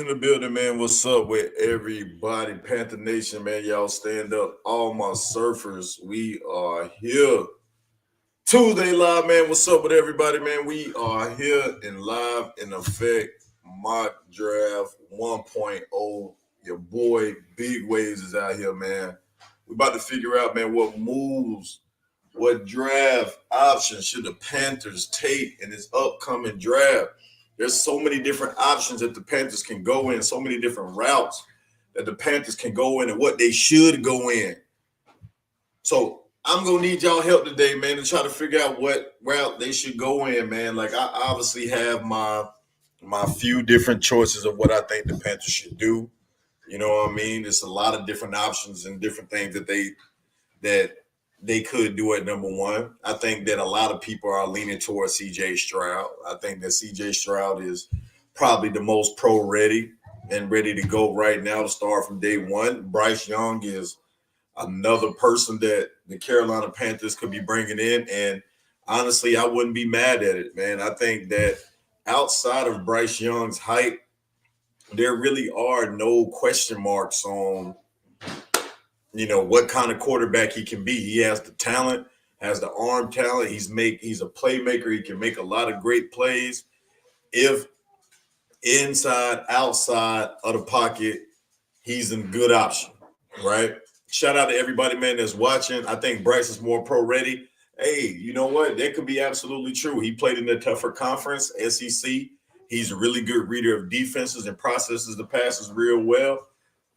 in the building, man. What's up with everybody? Panther Nation, man. Y'all stand up. All my surfers, we are here. Tuesday live, man. What's up with everybody, man? We are here in live in effect. Mock draft 1.0. Your boy Big Waves is out here, man. We about to figure out, man, what moves, what draft options should the Panthers take in this upcoming draft. There's so many different options that the Panthers can go in, so many different routes that the Panthers can go in and what they should go in. So I'm gonna need y'all help today, man, to try to figure out what route they should go in, man. Like I obviously have my few different choices of what I think the Panthers should do. You know what I mean? There's a lot of different options and different things that they could do at number one. I think that a lot of people are leaning towards CJ Stroud. I think that CJ Stroud is probably the most pro ready and ready to go right now to start from day one. Bryce Young is another person that the Carolina Panthers could be bringing in. And honestly, I wouldn't be mad at it, man. I think that outside of Bryce Young's height, there really are no question marks on what kind of quarterback he can be. He has the talent, has the arm talent. He's a playmaker. He can make a lot of great plays. If inside, outside of the pocket, he's a good option, right? Shout out to everybody, man, that's watching. I think Bryce is more pro ready. Hey, you know what? That could be absolutely true. He played in the tougher conference, SEC. He's a really good reader of defenses and processes the passes real well.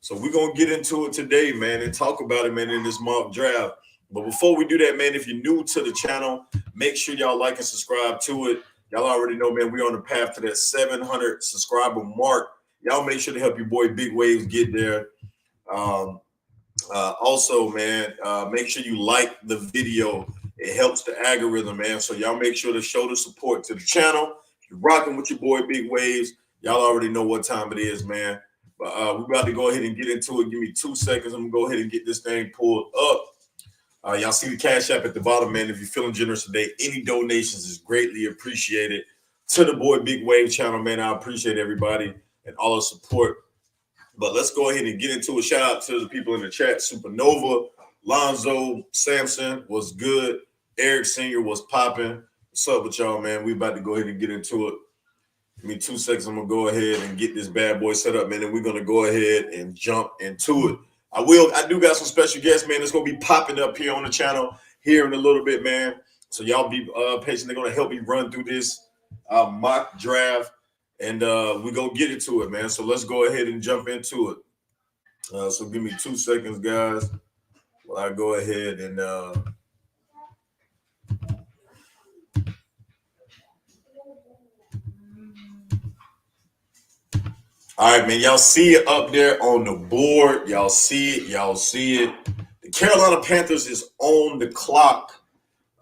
So we're going to get into it today, man, and talk about it, man, in this mock draft. But before we do that, man, if you're new to the channel, make sure y'all like and subscribe to it. Y'all already know, man, we're on the path to that 700 subscriber mark. Y'all make sure to help your boy Big Waves get there. Also, man, make sure you like the video. It helps the algorithm, man. So y'all make sure to show the support to the channel. If you're rocking with your boy Big Waves, y'all already know what time it is, man. But we're about to go ahead and get into it. Give me 2 seconds. I'm going to go ahead and get this thing pulled up. Y'all see the Cash App at the bottom, man. If you're feeling generous today, any donations is greatly appreciated. To the boy Big Wave channel, man, I appreciate everybody and all the support. But let's go ahead and get into it. Shout out to the people in the chat. Supernova, Lonzo, Samson was good. Eric Senior was popping. What's up with y'all, man? We about to go ahead and get into it. Give me 2 seconds. I'm going to go ahead and get this bad boy set up, man. And we're going to go ahead and jump into it. I do got some special guests, man. It's going to be popping up here on the channel here in a little bit, man. So y'all be patient. They're going to help me run through this mock draft. And we're going to get into it, man. So let's go ahead and jump into it. So give me 2 seconds, guys, while I go ahead and all right, man. Y'all see it up there on the board. Y'all see it. Y'all see it. The Carolina Panthers is on the clock.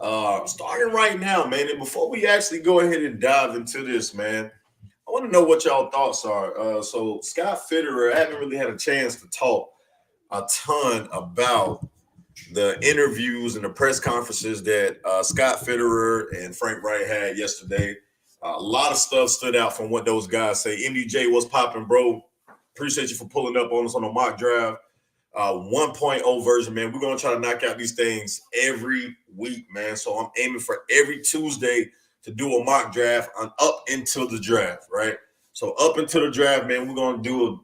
Starting right now, man. And before we actually go ahead and dive into this, man, I want to know what y'all thoughts are. So Scott Fitterer, I haven't really had a chance to talk a ton about the interviews and the press conferences that Scott Fitterer and Frank Wright had yesterday. A lot of stuff stood out from what those guys say. MDJ, what's popping, bro? Appreciate you for pulling up on us on the mock draft. 1.0 version, man. We're going to try to knock out these things every week, man. So I'm aiming for every Tuesday to do a mock draft on up until the draft, right? So up until the draft, man, we're going to do a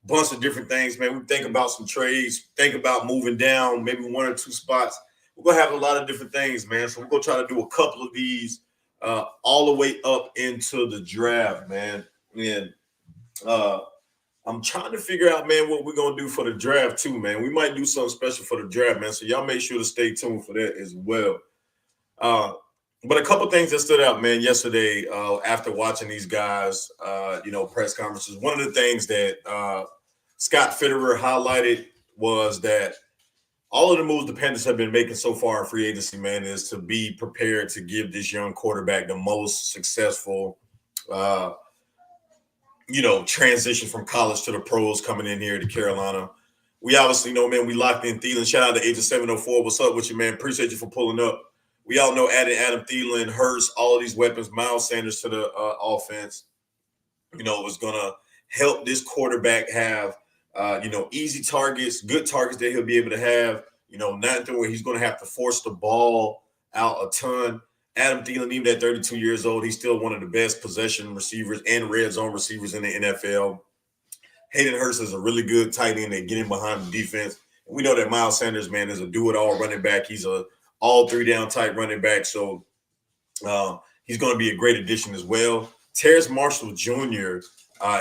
bunch of different things, man. We think about some trades, think about moving down, maybe 1 or 2 spots. We're going to have a lot of different things, man. So we're going to try to do a couple of these all the way up into the draft, man. And I'm trying to figure out, man, what we're going to do for the draft too, man. We might do something special for the draft, man. So y'all make sure to stay tuned for that as well. But a couple things that stood out, man, yesterday after watching these guys, press conferences. One of the things that Scott Fitterer highlighted was that all of the moves the Panthers have been making so far in free agency, man, is to be prepared to give this young quarterback the most successful, transition from college to the pros coming in here to Carolina. We obviously know, man, we locked in Thielen. Shout out to Agent 704. What's up with you, man? Appreciate you for pulling up. We all know adding Adam Thielen, Hurst, all of these weapons, Miles Sanders to the offense, is going to help this quarterback have, easy targets, good targets that he'll be able to have. Nothing where he's going to have to force the ball out a ton. Adam Thielen, even at 32 years old, he's still one of the best possession receivers and red zone receivers in the NFL. Hayden Hurst is a really good tight end that get in behind the defense. And we know that Miles Sanders, man, is a do-it-all running back. He's a all three-down type running back. So he's going to be a great addition as well. Terrace Marshall Jr.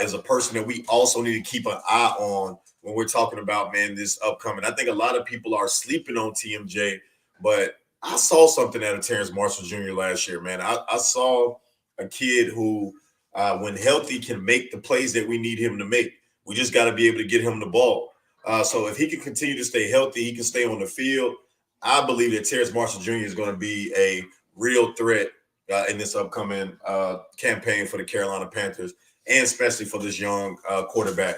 Is a person that we also need to keep an eye on when we're talking about, man, this upcoming. I think a lot of people are sleeping on TMJ, but I saw something out of Terrace Marshall Jr. last year, man. I saw a kid who, when healthy, can make the plays that we need him to make. We just got to be able to get him the ball. So if he can continue to stay healthy, he can stay on the field. I believe that Terrace Marshall Jr. is going to be a real threat in this upcoming campaign for the Carolina Panthers, and especially for this young quarterback.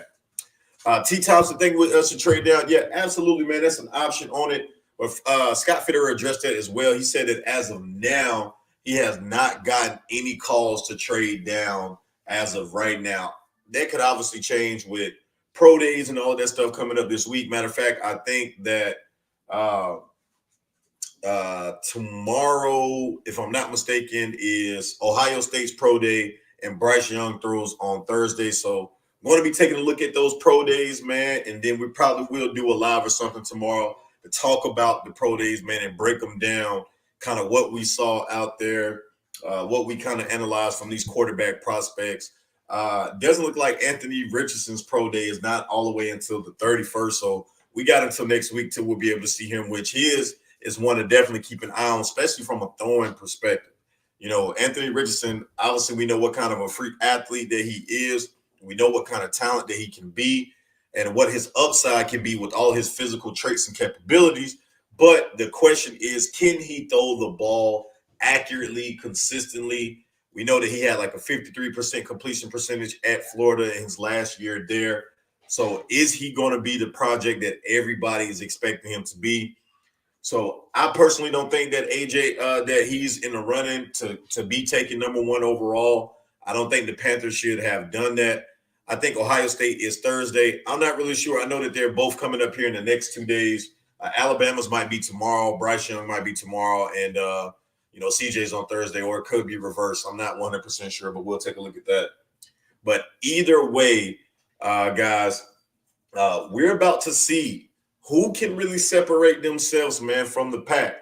T. Thompson thing with us to trade down. Yeah, absolutely, man. That's an option on it. But Scott Fitterer addressed that as well. He said that as of now, he has not gotten any calls to trade down as of right now. That could obviously change with pro days and all that stuff coming up this week. Matter of fact, I think that tomorrow, if I'm not mistaken, is Ohio State's pro day, and Bryce Young throws on Thursday. So I'm going to be taking a look at those pro days, man, and then we probably will do a live or something tomorrow to talk about the pro days, man, and break them down, kind of what we saw out there, what we kind of analyzed from these quarterback prospects. Doesn't look like Anthony Richardson's pro day is not all the way until the 31st, so we got until next week till we'll be able to see him, which he is one to definitely keep an eye on, especially from a throwing perspective. Anthony Richardson, obviously we know what kind of a freak athlete that he is. We know what kind of talent that he can be and what his upside can be with all his physical traits and capabilities. But the question is, can he throw the ball accurately, consistently? We know that he had like a 53% completion percentage at Florida in his last year there. So is he going to be the project that everybody is expecting him to be? So I personally don't think that AJ that he's in the running to be taken number one overall. I don't think the Panthers should have done that. I think Ohio State is Thursday. I'm not really sure. I know that they're both coming up here in the next 2 days. Alabama's might be tomorrow. Bryce Young might be tomorrow, and CJ's on Thursday, or it could be reversed. I'm not 100% sure, but we'll take a look at that. But either way, guys, we're about to see who can really separate themselves, man, from the pack.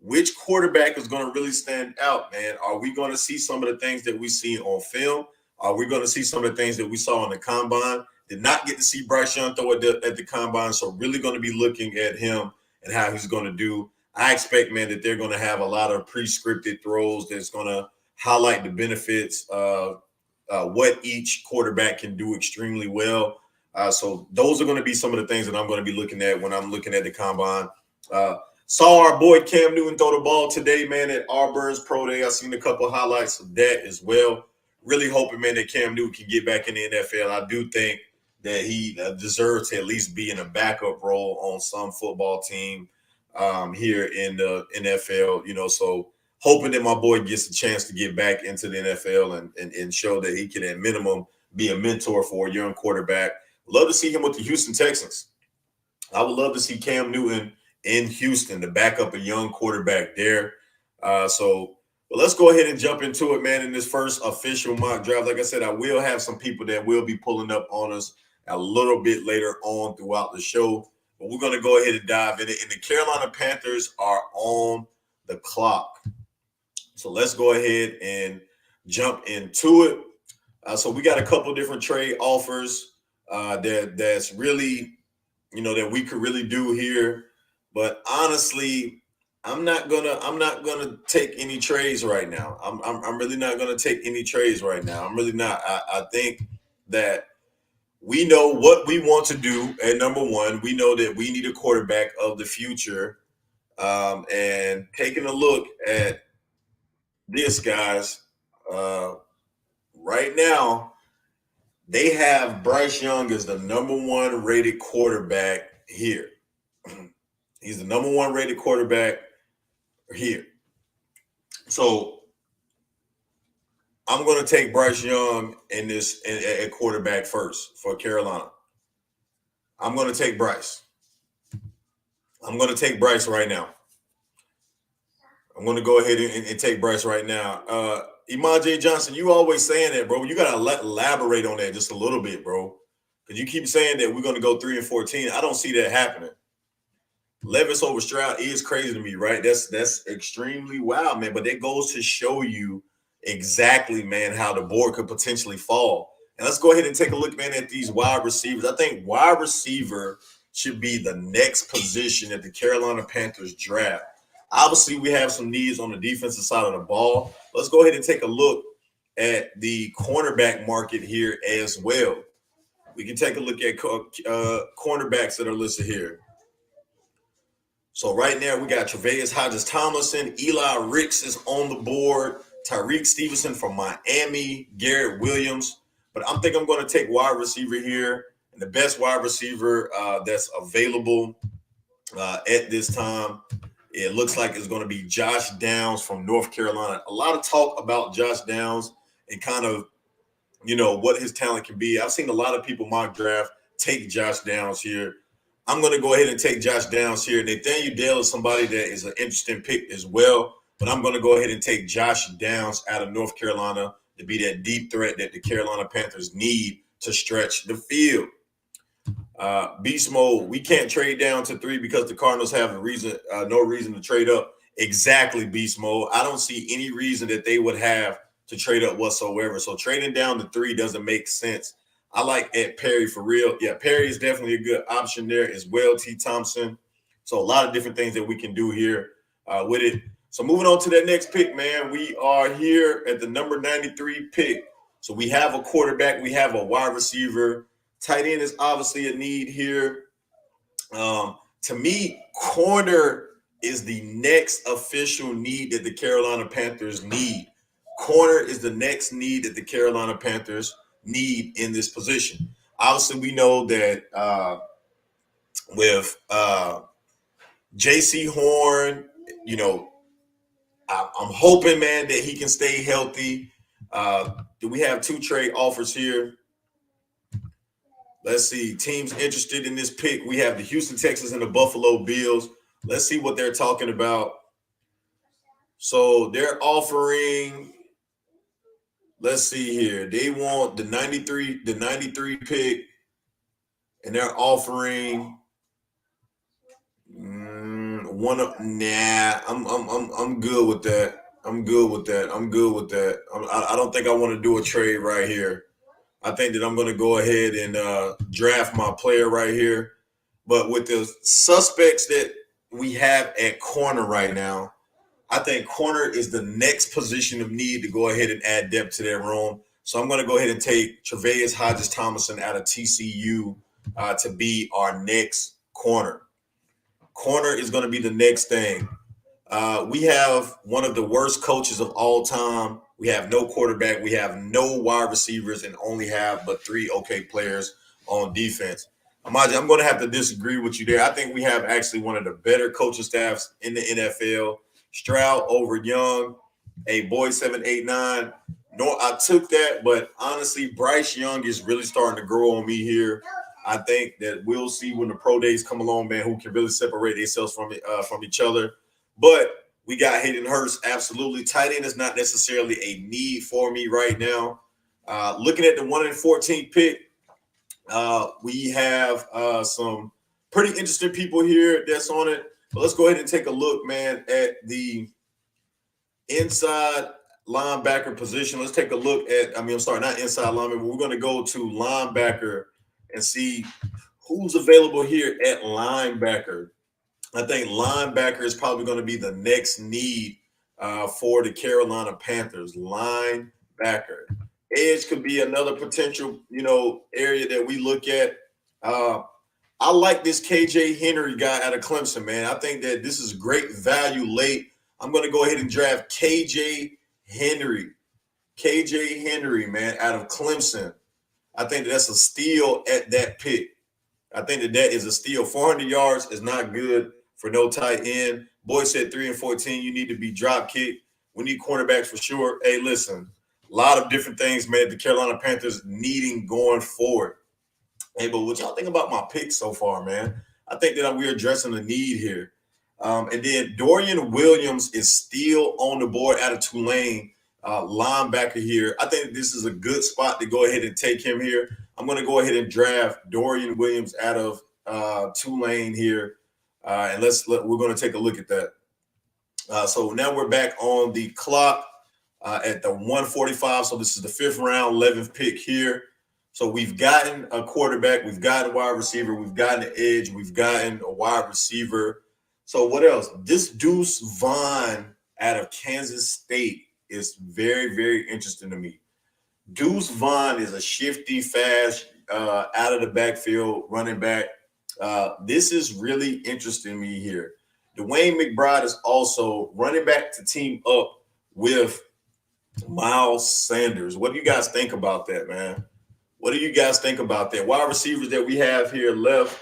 Which quarterback is going to really stand out, man? Are we going to see some of the things that we see on film? Are we going to see some of the things that we saw in the combine? Did not get to see Bryce Young throw at the combine, so really going to be looking at him and how he's going to do. I expect, man, that they're going to have a lot of pre-scripted throws that's going to highlight the benefits of what each quarterback can do extremely well. So those are going to be some of the things that I'm going to be looking at when I'm looking at the combine. Saw our boy Cam Newton throw the ball today, man, at Auburn's Pro Day. I seen a couple of highlights of that as well. Really hoping, man, that Cam Newton can get back in the NFL. I do think that he deserves to at least be in a backup role on some football team here in the NFL. So hoping that my boy gets a chance to get back into the NFL and show that he can, at minimum, be a mentor for a young quarterback. Love to see him with the Houston Texans. I would love to see Cam Newton in Houston to back up a young quarterback there. But let's go ahead and jump into it, man, in this first official mock draft. Like I said, I will have some people that will be pulling up on us a little bit later on throughout the show. But we're going to go ahead and dive in it. And the Carolina Panthers are on the clock. So let's go ahead and jump into it. So we got a couple different trade offers that's really, that we could really do here. But honestly, I'm not gonna take any trades right now. I'm really not gonna take any trades right now. I'm really not. I think that we know what we want to do. At number one, we know that we need a quarterback of the future. And taking a look at this, guys, right now, they have Bryce Young as the number one rated quarterback here. He's the number one rated quarterback here. So I'm going to take Bryce Young in this at quarterback first for Carolina. I'm going to take Bryce. I'm going to take Bryce right now. I'm going to go ahead and take Bryce right now. Iman J. Johnson, you always saying that, bro. You got to elaborate on that just a little bit, bro. Because you keep saying that we're going to go 3-14. I don't see that happening. Levis over Stroud is crazy to me, right? That's extremely wild, man. But that goes to show you exactly, man, how the board could potentially fall. And let's go ahead and take a look, man, at these wide receivers. I think wide receiver should be the next position that the Carolina Panthers draft. Obviously, we have some needs on the defensive side of the ball. Let's go ahead and take a look at the cornerback market here as well. We can take a look at cornerbacks that are listed here. So right now we got Tre'Davious Hodges-Tomlinson, Eli Ricks is on the board, Tyreek Stevenson from Miami, Garrett Williams. But I'm going to take wide receiver here, and the best wide receiver that's available at this time, it looks like it's going to be Josh Downs from North Carolina. A lot of talk about Josh Downs and kind of, what his talent can be. I've seen a lot of people mock draft take Josh Downs here. I'm going to go ahead and take Josh Downs here. Nathaniel Dale is somebody that is an interesting pick as well, but I'm going to go ahead and take Josh Downs out of North Carolina to be that deep threat that the Carolina Panthers need to stretch the field. Beast mode, we can't trade down to 3 because the Cardinals have no reason to trade up. Exactly, beast mode. I don't see any reason that they would have to trade up whatsoever. So trading down to 3 doesn't make sense. I like Ed Perry for real. Yeah, Perry is definitely a good option there as well. T. Thompson. So a lot of different things that we can do here with it. So moving on to that next pick, man, we are here at the number 93 pick. So we have a quarterback, we have a wide receiver. Tight end is obviously a need here. To me, corner is the next official need that the Carolina Panthers need. Corner is the next need that the Carolina Panthers need in this position. Obviously, we know that with J.C. Horn, I'm hoping, man, that he can stay healthy. Do we have 2 trade offers here? Let's see. Teams interested in this pick. We have the Houston Texans and the Buffalo Bills. Let's see what they're talking about. So they're offering, let's see here. They want the 93 pick, and they're offering I'm good with that. I'm good with that. I don't think I want to do a trade right here. I think that I'm going to go ahead and draft my player right here. But with the suspects that we have at corner right now, I think corner is the next position of need to go ahead and add depth to their room. So I'm going to go ahead and take Tre'Davious Hodges-Tomlinson out of TCU to be our next corner. Corner is going to be the next thing. We have one of the worst coaches of all time. We have no quarterback. We have no wide receivers and only have but 3 okay players on defense. Amaji, I'm going to have to disagree with you there. I think we have actually one of the better coaching staffs in the NFL. Stroud over Young, a boy 789. No, I took that, but honestly, Bryce Young is really starting to grow on me here. I think that we'll see when the pro days come along, man, who can really separate themselves from each other. But we got Hayden Hurst, absolutely. Tight end is not necessarily a need for me right now. Looking at the 1-14 pick, we have some pretty interesting people here that's on it. But let's go ahead and take a look, man, at the inside linebacker position. Let's take a look at, not inside linebacker, but we're going to go to linebacker and see who's available here at linebacker. I think linebacker is probably going to be the next need for the Carolina Panthers. Linebacker. Edge could be another potential, area that we look at. I like this KJ Henry guy out of Clemson, man. I think that this is great value late. I'm going to go ahead and draft KJ Henry. KJ Henry, man, out of Clemson. I think that's a steal at that pick. I think that is a steal. 400 yards is not good for no tight end. Boy said 3-14, you need to be drop kick. We need cornerbacks for sure. Hey, listen, A lot of different things, man, the Carolina Panthers needing going forward. Hey, but what y'all think about my picks so far, man? I think that we're addressing the need here. And then Dorian Williams is still on the board out of Tulane, linebacker here. I think this is a good spot to go ahead and take him here. I'm going to go ahead and draft Dorian Williams out of Tulane here, and we're going to take a look at that. So now we're back on the clock at the 145. So this is the 5th round, 11th pick here. So we've gotten a quarterback, we've gotten a wide receiver, we've gotten an edge, we've gotten a wide receiver. So what else? This Deuce Vaughn out of Kansas State is very, very interesting to me. Deuce Vaughn is a shifty, fast, out of the backfield running back. This is really interesting to me here. Dwayne McBride is also running back to team up with Miles Sanders. What do you guys think about that, man? What do you guys think about that? Wide receivers that we have here left.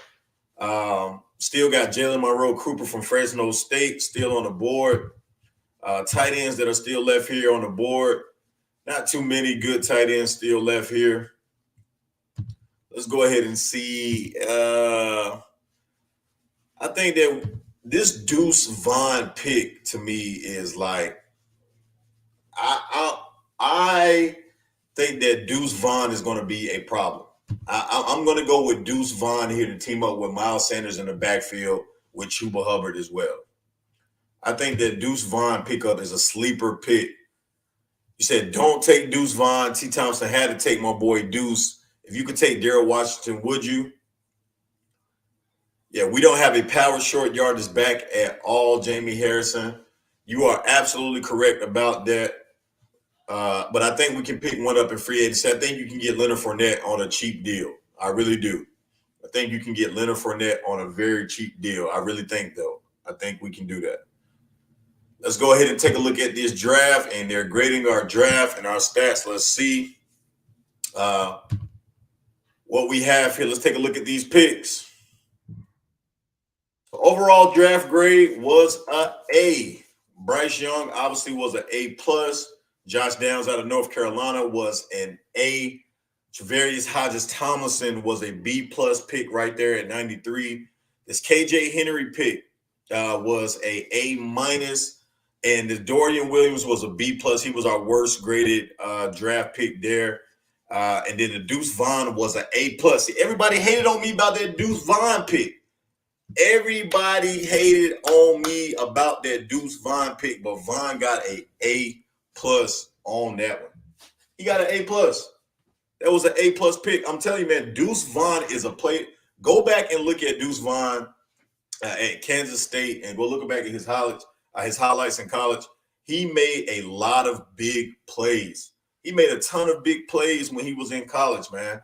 Still got Jalen Monroe Cooper from Fresno State still on the board. Tight ends that are still left here on the board. Not too many good tight ends still left here. Let's go ahead and see. I think that this Deuce Vaughn pick to me is like, I think that Deuce Vaughn is going to be a problem. I'm going to go with Deuce Vaughn here to team up with Miles Sanders in the backfield with Chuba Hubbard as well. I think that Deuce Vaughn pickup is a sleeper pick. You said don't take Deuce Vaughn. T. Thompson had to take my boy Deuce. If you could take Darrell Washington, would you? Yeah, we don't have a power short yardage back at all, Jamie Harrison. You are absolutely correct about that. But I think we can pick one up in free agency. I think you can get Leonard Fournette on a cheap deal. I really do. I think you can get Leonard Fournette on a very cheap deal. I really think, though. I think we can do that. Let's go ahead and take a look at this draft, and they're grading our draft and our stats. Let's see what we have here. Let's take a look at these picks. The overall draft grade was an A. Bryce Young obviously was an A+. Josh Downs out of North Carolina was an A. Travarius Hodges-Tomlinson was a B+ pick right there at 93. This KJ Henry pick was a A-. And the Dorian Williams was a B+. He was our worst graded draft pick there. And then the Deuce Vaughn was an A+. See, everybody hated on me about that Deuce Vaughn pick. Everybody hated on me about that Deuce Vaughn pick, but Vaughn got an A+ on that one. He got an A+. That was an A+ pick. I'm telling you, man, Deuce Vaughn is a play. Go back and look at Deuce Vaughn at Kansas State and go look back at his highlights in college. He made a lot of big plays. He made a ton of big plays when he was in college, man.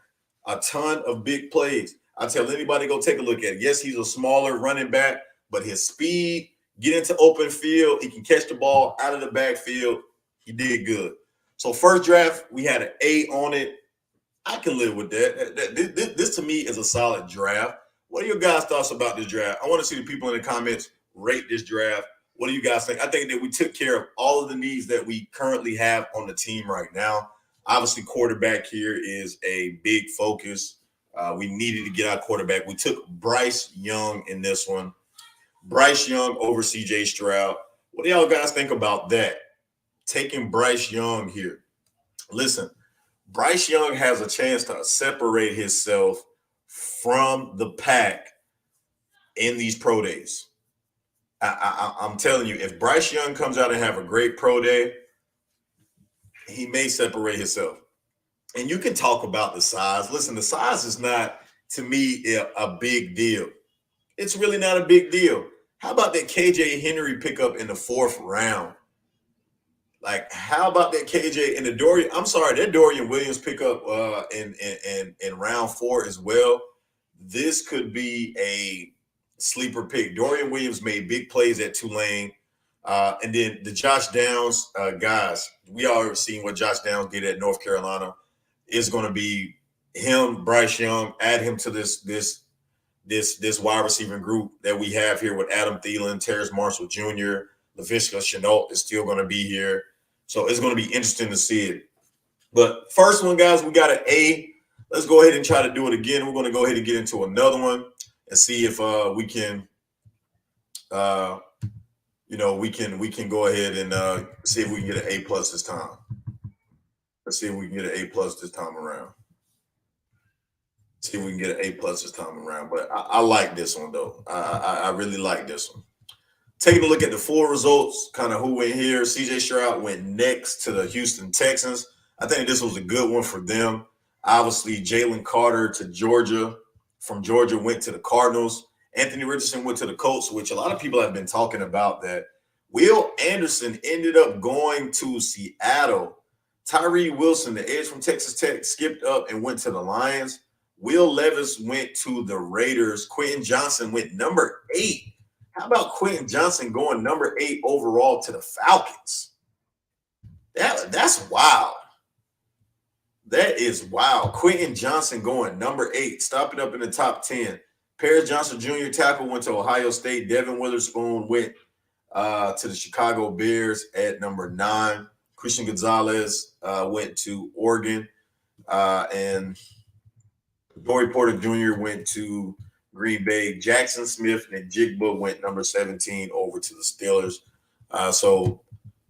A ton of big plays. I tell anybody, go take a look at it. Yes, he's a smaller running back, but his speed, get into open field, he can catch the ball out of the backfield. He did good. So first draft, we had an A on it. I can live with that. This to me is a solid draft. What are your guys' thoughts about this draft? I want to see the people in the comments rate this draft. What do you guys think? I think that we took care of all of the needs that we currently have on the team right now. Obviously, quarterback here is a big focus. We needed to get our quarterback. We took Bryce Young in this one. Bryce Young over CJ Stroud. What do y'all guys think about that? Taking Bryce Young here. Listen, Bryce Young has a chance to separate himself from the pack in these pro days. I'm telling you, if Bryce Young comes out and have a great pro day, he may separate himself. And you can talk about the size. Listen, the size is not, to me, a big deal. It's really not a big deal. How about that KJ Henry pickup in the 4th round? Like, how about that KJ and the Dorian? I'm sorry, that Dorian Williams pickup in round 4 as well. This could be a sleeper pick. Dorian Williams made big plays at Tulane. And then the Josh Downs guys, we already seen what Josh Downs did at North Carolina. Is going to be him, Bryce Young, add him to this wide receiving group that we have here with Adam Thielen, Terrace Marshall Jr., Laviska Shenault is still going to be here. So it's going to be interesting to see it. But first one, guys, we got an A. Let's go ahead and try to do it again. We're going to go ahead and get into another one and see if we can, we can go ahead and see if we can get an A plus this time. Let's see if we can get an A plus this time around. See if we can get an A plus this time around. But I like this one though. I really like this one. Taking a look at the full results, kind of who went here. CJ Stroud went next to the Houston Texans. I think this was a good one for them. Obviously, Jalen Carter to Georgia. From Georgia went to the Cardinals. Anthony Richardson went to the Colts, which a lot of people have been talking about that. Will Anderson ended up going to Seattle. Tyree Wilson, the edge from Texas Tech, skipped up and went to the Lions. Will Levis went to the Raiders. Quentin Johnson went number 8. How about Quentin Johnson going number 8 overall to the Falcons? That's wild. That is wild. Quentin Johnson going number 8, stopping up in the top 10. Paris Johnson Jr. tackle went to Ohio State. Devin Witherspoon went to the Chicago Bears at number 9. Christian Gonzalez went to Oregon. And Dory Porter Jr. went to Green Bay. Jackson Smith and Jigba went number 17 over to the Steelers. So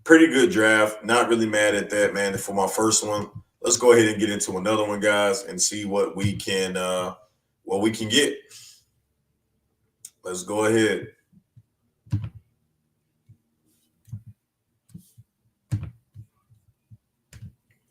pretty good draft. Not really mad at that, man. For my first one, let's go ahead and get into another one, guys, and see what we can get. Let's go ahead.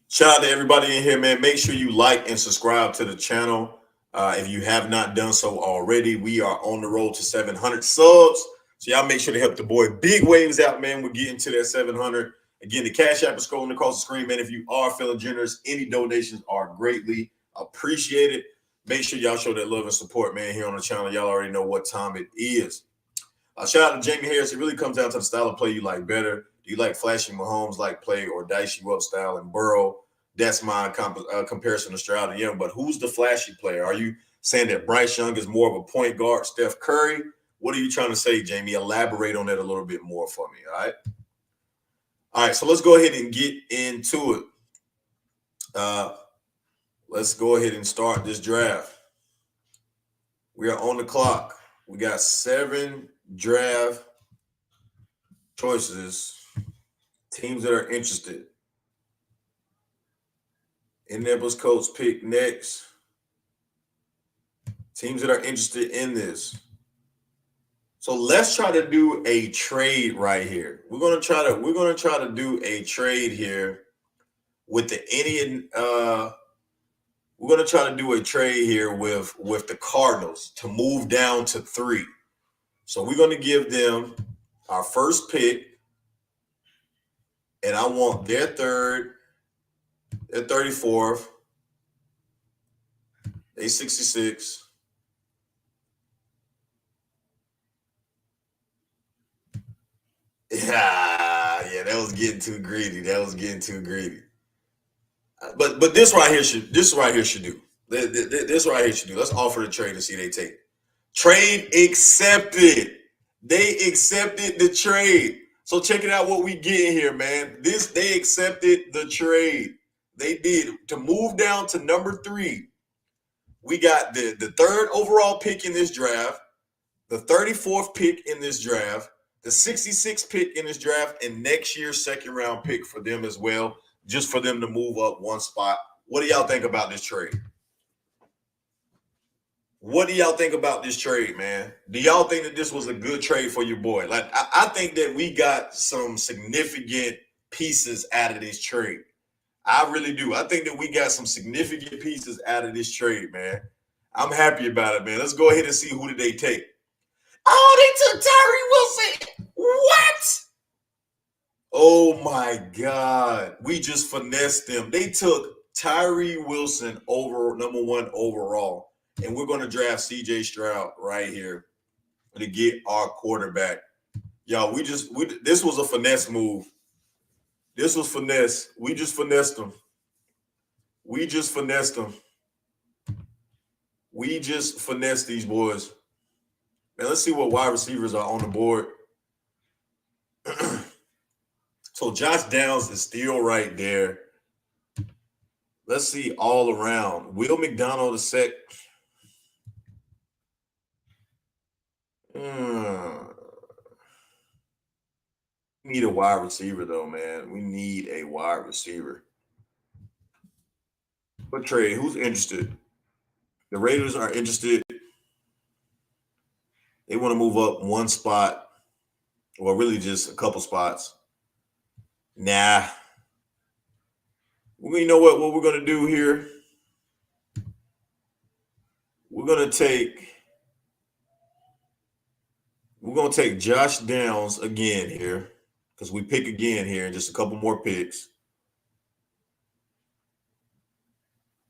Shout out to everybody in here, man. Make sure you like and subscribe to the channel. If you have not done so already, we are on the road to 700 subs. So y'all make sure to help the boy Big Waves out, man. We're getting to that 700. Again, the Cash App is scrolling across the screen, man. If you are feeling generous, any donations are greatly appreciated. Make sure y'all show that love and support, man, here on the channel. Y'all already know what time it is. Shout out to Jamie Harris. It really comes down to the style of play you like better. Do you like flashy Mahomes like play or dice you up style and Burrow? That's my comparison to Stroud and Young. But who's the flashy player? Are you saying that Bryce Young is more of a point guard, Steph Curry? What are you trying to say, Jamie? Elaborate on that a little bit more for me, all right? All right, so let's go ahead and get into it. Let's go ahead and start this draft. We are on the clock. We got 7 draft choices, teams that are interested. Indianapolis Colts pick next. Teams that are interested in this. So let's try to do a trade right here. We're gonna try to do a trade here with the Indian. We're gonna try to do a trade here with the Cardinals to move down to 3. So we're gonna give them our first pick, and I want their 3rd, their 34th, they 66. Yeah, that was getting too greedy. But this right here should do. This right here should do. Let's offer the trade and see they take it. Trade accepted. They accepted the trade. So check it out what we get here, man. They accepted the trade. They did. To move down to number 3, we got the 3rd overall pick in this draft, the 34th pick in this draft, the 66th pick in this draft, and next year's 2nd round pick for them as well, just for them to move up one spot. What do y'all think about this trade? What do y'all think about this trade, man? Do y'all think that this was a good trade for your boy? Like, I think that we got some significant pieces out of this trade. I really do. I think that we got some significant pieces out of this trade, man. I'm happy about it, man. Let's go ahead and see who did they take. Oh, they took Tyree Wilson. What? Oh, my God. We just finessed them. They took Tyree Wilson over number 1 overall. And we're going to draft CJ Stroud right here to get our quarterback. Y'all, this was a finesse move. This was finesse. We just finessed them. We just finessed these boys. Man, let's see what wide receivers are on the board. So Josh Downs is still right there. Let's see all around. Will McDonald the sec. We need a wide receiver though, man. We need a wide receiver. But trade, who's interested? The Raiders are interested. They want to move up one spot, or really just a couple spots. Nah. You know what we're gonna do here? We're gonna take Josh Downs again here because we pick again here in just a couple more picks.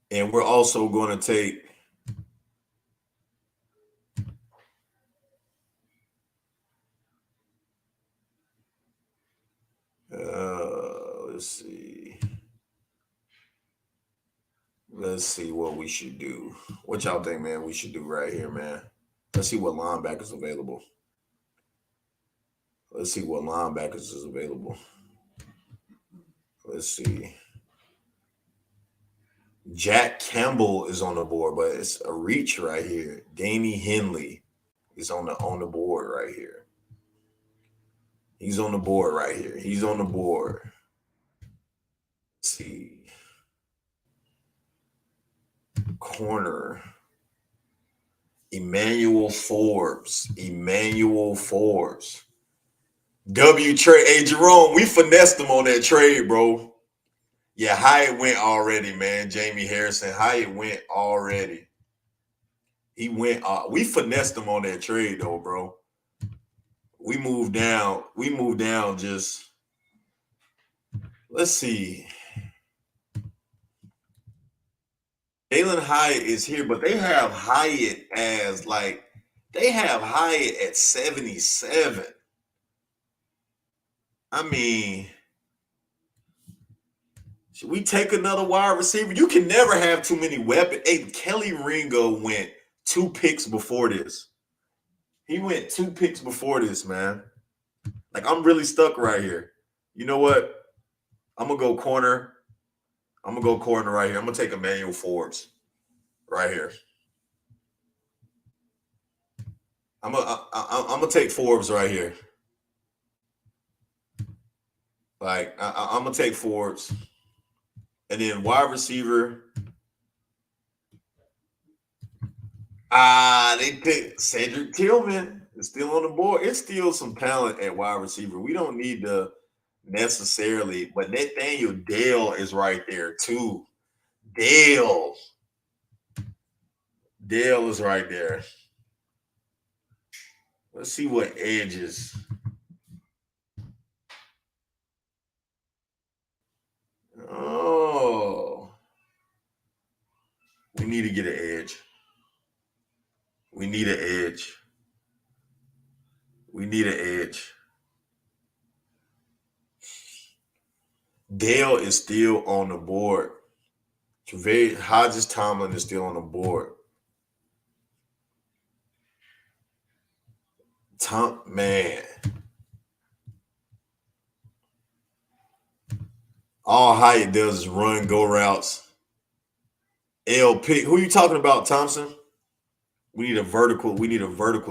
And we're also going to take let's see. Let's see what we should do. What y'all think, man, we should do right here, man? Let's see what linebackers available. Let's see what linebackers is available. Let's see. Jack Campbell is on the board, but it's a reach right here. Danny Henley is on the board right here. He's on the board right here. He's on the board. Let's see. Corner. Emmanuel Forbes. W trade. Hey, Jerome, we finessed him on that trade, bro. Yeah, Hyatt went already, man. Jamie Harrison. Hyatt went already. He went. We finessed him on that trade, though, bro. We moved down. Just let's see. Jalen Hyatt is here, but they have Hyatt as Hyatt at 77. I mean, should we take another wide receiver? You can never have too many weapons. Hey, Kelly Ringo went 2 picks before this. He went 2 picks before this, man. Like, I'm really stuck right here. You know what? I'm going to go corner. I'm going to go corner right here. I'm going to take Emmanuel Forbes right here. I'm going to take Forbes right here. Like, I'm going to take Forbes. And then wide receiver. They picked Cedric Tillman. It's still on the board. It's still some talent at wide receiver. We don't need to necessarily, but Nathaniel Dale is right there too. Dale is right there. Let's see what edges. Oh, we need to get an edge. We need an edge. Dale is still on the board. Hodges Tomlin is still on the board. Man. All Hyatt does is run, go routes. L pick. Who are you talking about, Thompson? We need a vertical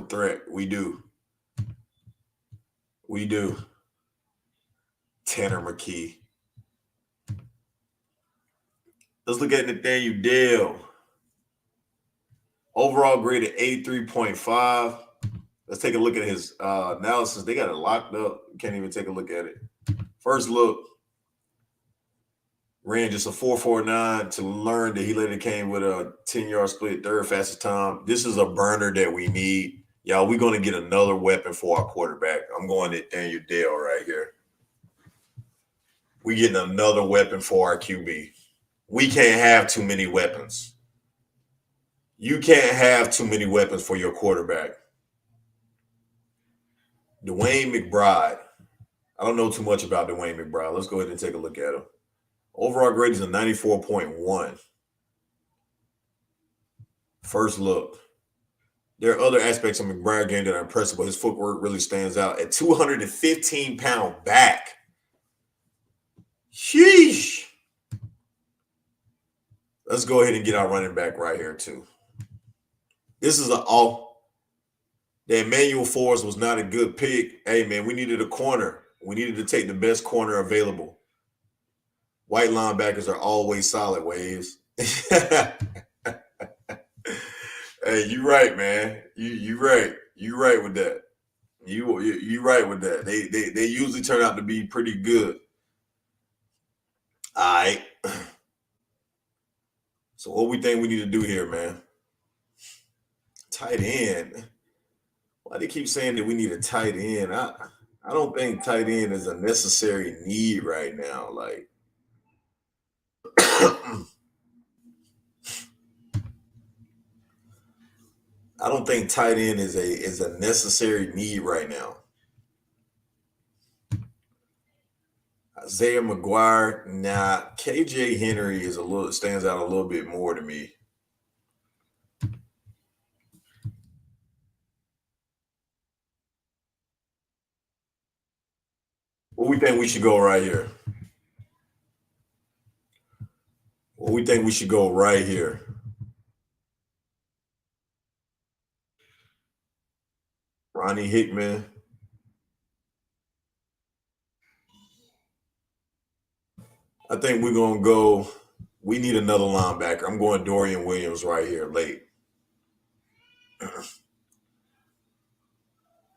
threat. We do. Tanner McKee. Let's look at Nathaniel Dale. Overall grade at 83.5. Let's take a look at his analysis. They got it locked up. You can't even take a look at it. First look, ran just a 4.49 to learn that he later came with a 10-yard split, third fastest time. This is a burner that we need. Y'all, we're going to get another weapon for our quarterback. I'm going to Nathaniel Dale right here. We're getting another weapon for our QB. We can't have too many weapons. You can't have too many weapons for your quarterback. Dwayne McBride. I don't know too much about Dwayne McBride. Let's go ahead and take a look at him. Overall grade is a 94.1. First look. There are other aspects of McBride game that are impressive, but his footwork really stands out. At 215-pound back. Sheesh. Let's go ahead and get our running back right here too. This is an off. That Emmanuel Forrest was not a good pick. Hey man, we needed a corner. We needed to take the best corner available. White linebackers are always solid, Waves. Hey, you right, man. You right. You right with that. You right with that. They usually turn out to be pretty good. All right. So what we think we need to do here, man? Tight end. Why do they keep saying that we need a tight end? I don't think tight end is a necessary need right now. Like I don't think tight end is a necessary need right now. Isaiah McGuire, nah. KJ Henry is a little stands out a little bit more to me. What we think we should go right here? What we think we should go right here? Ronnie Hickman. I think we're gonna go. We need another linebacker. I'm going Dorian Williams right here late.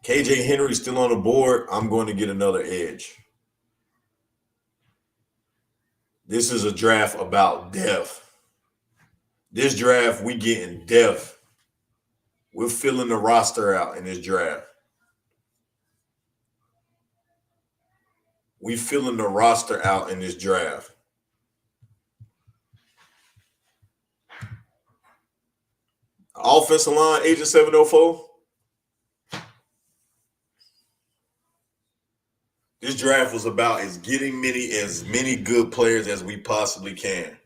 KJ Henry's still on the board. I'm going to get another edge. This is a draft about depth. This draft, we getting depth. We're filling the roster out in this draft. We filling the roster out in this draft. Offensive line, Agent 704. This draft was about getting as many good players as we possibly can.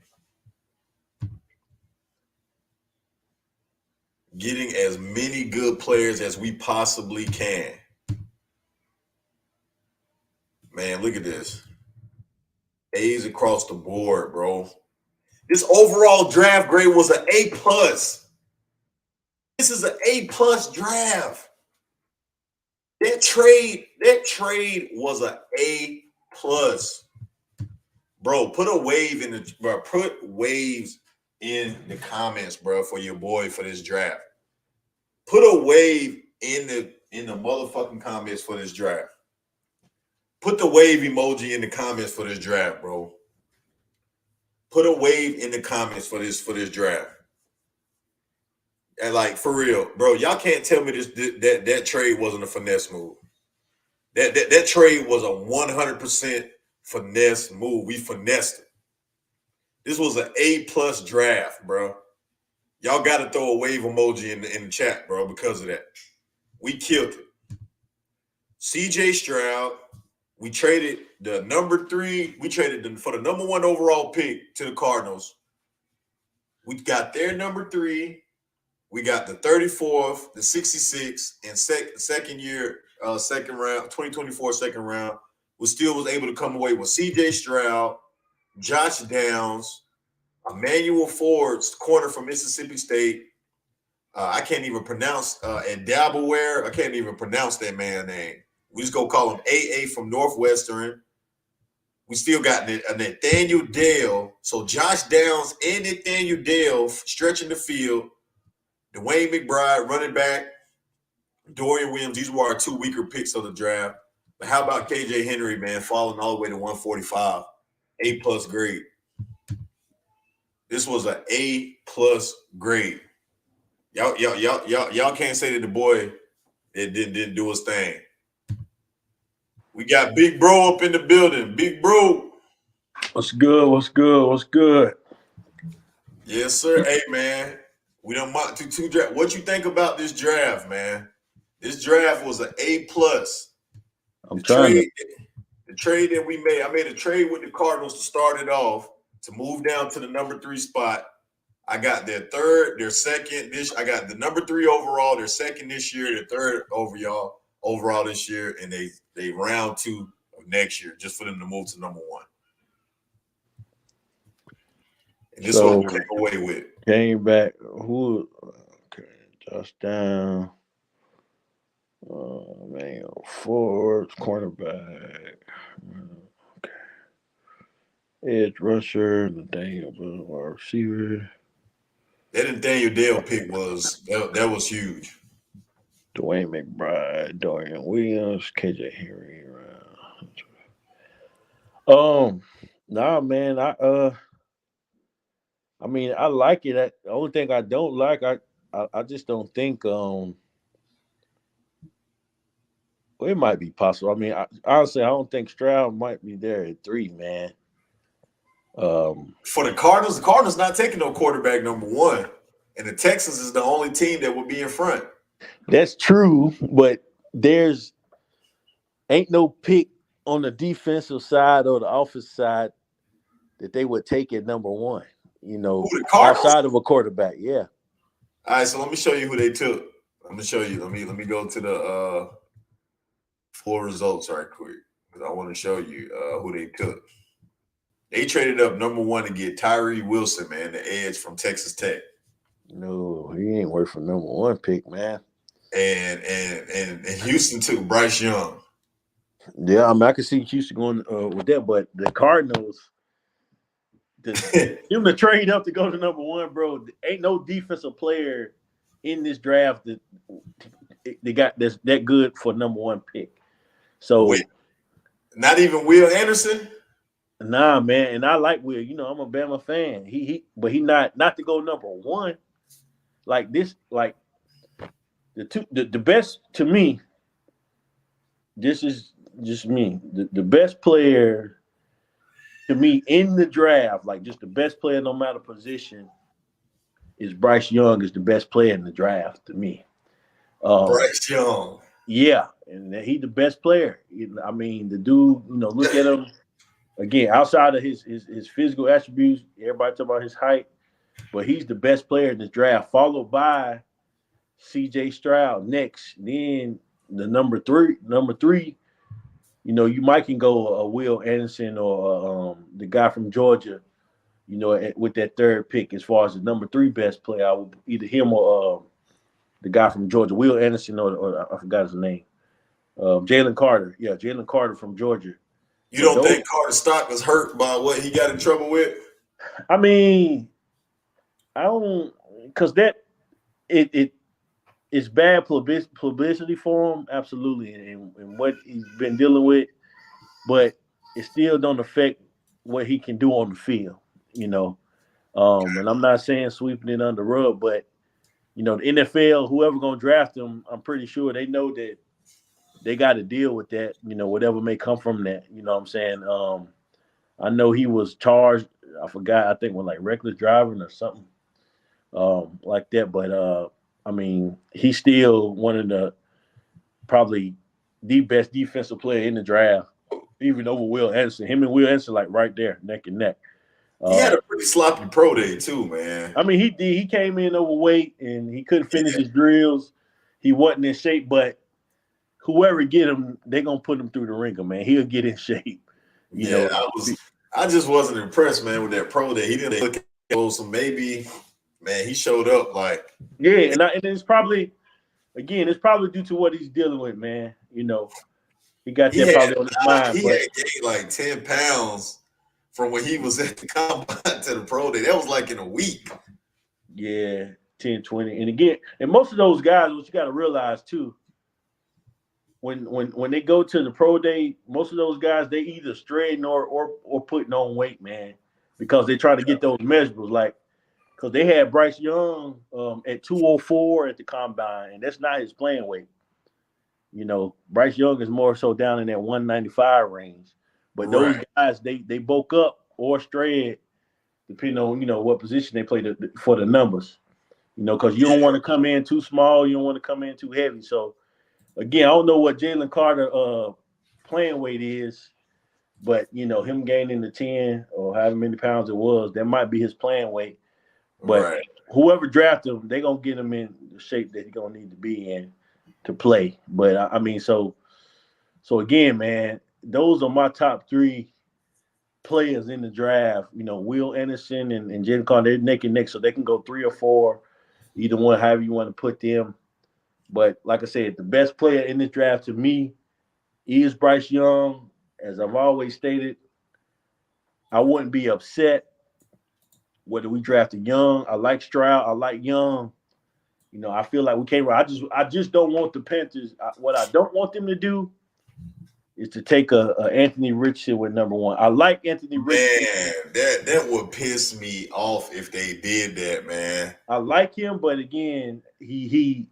Getting as many good players as we possibly can. Man, look at this. A's across the board, bro. This overall draft grade was an A plus. This is an A plus draft. That trade was an A plus. Bro, put a wave in the bro. Put waves in the comments, bro, for your boy for this draft. Put a wave in the motherfucking comments for this draft. Put the wave emoji in the comments for this draft, bro. Put a wave in the comments for this draft. And like for real, bro, y'all can't tell me that trade wasn't a finesse move. That trade was a 100% finesse move. We finessed it. This was an A plus draft, bro. Y'all got to throw a wave emoji in the chat, bro, because of that. We killed it. CJ Stroud. We traded the number 3. We traded for the number 1 overall pick to the Cardinals. We got their number 3. We got the 34th, the 66th, and second round, 2024 second round. We still was able to come away with C.J. Stroud, Josh Downs, Emmanuel Forrest, corner from Mississippi State. I can't even pronounce and Dableware. I can't even pronounce that man's name. We just go call him AA from Northwestern. We still got Nathaniel Dale. So Josh Downs and Nathaniel Dale stretching the field. Dwayne McBride, running back. Dorian Williams. These were our 2 weaker picks of the draft. But how about KJ Henry, man, falling all the way to 145? A plus grade. This was an A plus grade. Y'all can't say that the boy it didn't do his thing. We got Big Bro up in the building. Big Bro. What's good? What's good? What's good? Yes, sir. Hey, man. We done mocked to 2 draft. What you think about this draft, man? This draft was an A plus. The trade that we made, I made a trade with the Cardinals to start it off to move down to the number 3 spot. I got their second. I got the number 3 overall, their second this year, their third overall this year, and they round 2 of next year just for them to move to number 1. And this is what we So came away with. came back. Who? Okay, touchdown. Man, forwards, cornerback, edge rusher, Nathaniel receiver, That Nathaniel Dale pick that was huge. Dwayne McBride, Dorian Williams, KJ Henry. Nah, man, I mean, I like it. The only thing I don't like, I just don't think, well, it might be possible. I mean, honestly, I don't think Stroud might be there at 3, man. For the Cardinals not taking no quarterback number 1. And the Texans is the only team that would be in front. That's true, but there's ain't no pick on the defensive side or the offensive side that they would take at number 1. Who, the Cardinals? Outside of a quarterback, yeah. All right, so let me show you who they took. I'm gonna show you. Let me go to the full results right quick because I want to show you who they took. They traded up number 1 to get Tyree Wilson, man, the edge from Texas Tech. No, he ain't worth for number 1 pick, man. And Houston took Bryce Young. Yeah, I mean, I can see Houston going with that, but the Cardinals, him to trade up to go to number 1, bro. Ain't no defensive player in this draft that they got that's that good for number 1 pick. So, wait, not even Will Anderson. Nah, man, and I like Will. I'm a Bama fan. But he not to go number 1. Like this, like the best to me. This is just me. The best player to me in the draft, like just the best player, no matter position, is Bryce Young. Is the best player in the draft to me. Bryce Young. Yeah, and he the best player. I mean, the dude. Look at him. Again, outside of his physical attributes, everybody talk about his height, but he's the best player in the draft, followed by C.J. Stroud next. Then the number three, you might can go Will Anderson or the guy from Georgia, with that 3rd pick as far as the number 3 best player. I would either him or the guy from Georgia, Will Anderson, or I forgot his name, Jalen Carter. Yeah, Jalen Carter from Georgia. You don't think Carter's stock was hurt by what he got in trouble with? I mean, I don't, because it's bad publicity for him, absolutely, and what he's been dealing with, but it still don't affect what he can do on the field, And I'm not saying sweeping it under the rug, but the NFL, whoever gonna draft him, I'm pretty sure they know that they got to deal with that, whatever may come from that. You know what I'm saying? I know he was charged. I forgot. I think with like reckless driving or something like that. But I mean, he's still one of the probably the best defensive player in the draft, even over Will Anderson. Him and Will Anderson like right there, neck and neck. He had a pretty sloppy pro day too, man. I mean, he came in overweight and he couldn't finish his drills. He wasn't in shape, but whoever get him, they're gonna put him through the ringer, man. He'll get in shape. I just wasn't impressed, man, with that pro day. He didn't look at so maybe, man, he showed up like and it's probably due to what he's dealing with, man. He got that probably on his mind. He had gained like 10 pounds from when he was at the combine to the pro day. That was like in a week. Yeah, 10, 20. And again, and most of those guys, what you got to realize too, when they go to the pro day, most of those guys, they either straying or putting on weight, man, because they try to get those measurables. Like, because they had Bryce Young at 204 at the combine, and that's not his playing weight. Bryce Young is more so down in that 195 range. But those guys, they bulk up or strayed, depending on, what position they play for the numbers. Because you don't want to come in too small. You don't want to come in too heavy. So, again, I don't know what Jalen Carter playing weight is, but, him gaining the 10 or however many pounds it was, that might be his playing weight. But whoever drafted him, they're going to get him in the shape that he's going to need to be in to play. But, I mean, so again, man, those are my top 3 players in the draft. Will Anderson and Jen Carter, they're neck and neck, so they can go 3 or 4, either one, however you want to put them. But like I said, the best player in this draft to me is Bryce Young. As I've always stated, I wouldn't be upset whether we drafted Young. I like Stroud. I like Young. I feel like we came right. I just don't want the Panthers. What I don't want them to do is to take a Anthony Richardson with number one. I like Anthony Richardson. Man, that would piss me off if they did that, man. I like him, but again, he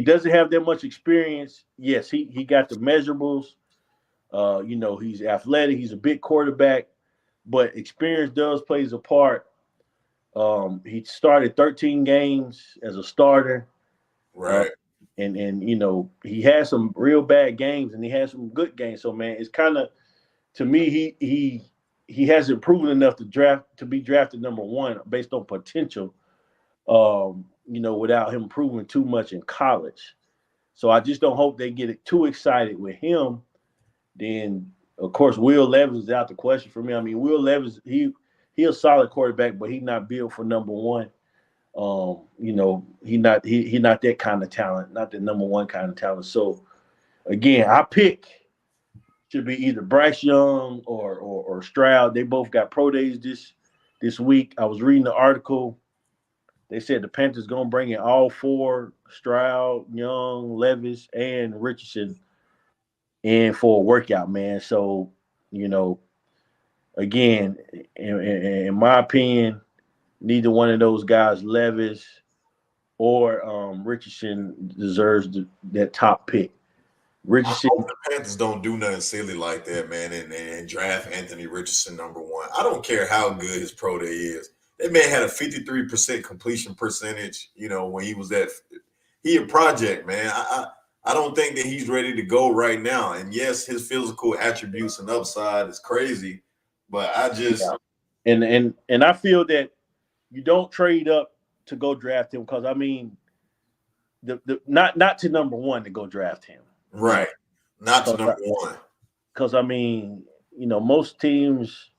doesn't have that much experience. Yes, he got the measurables. He's athletic. He's a big quarterback, but experience does plays a part. He started 13 games as a starter. Uh, Right. and he had some real bad games and he had some good games. So man, it's kind of, to me, he hasn't proven enough to be drafted number one based on potential. Without him proving too much in college. So I just don't hope they get too excited with him. Then of course Will Levis is out the question for me. I mean, Will Levis, he a solid quarterback, but he's not built for number one. He not that kind of talent, not the number one kind of talent. So again, I pick should be either Bryce Young or Stroud. They both got pro days this week. I was reading the article. They said the Panthers gonna bring in all four: Stroud, Young, Levis, and Richardson in for a workout, man. So, you know, again, in my opinion, neither one of those guys, Levis or Richardson, deserves that top pick. I Richardson, hope the Panthers don't do nothing silly like that, man, and draft Anthony Richardson number one. I don't care how good his pro day is. That man had a 53% completion percentage, when he was he a project, man. I don't think that he's ready to go right now. And yes, his physical attributes and upside is crazy, but I yeah, just and I feel that you don't trade up to go draft him because I mean, the not to number one to go draft him, right, not to because number one. I mean, most teams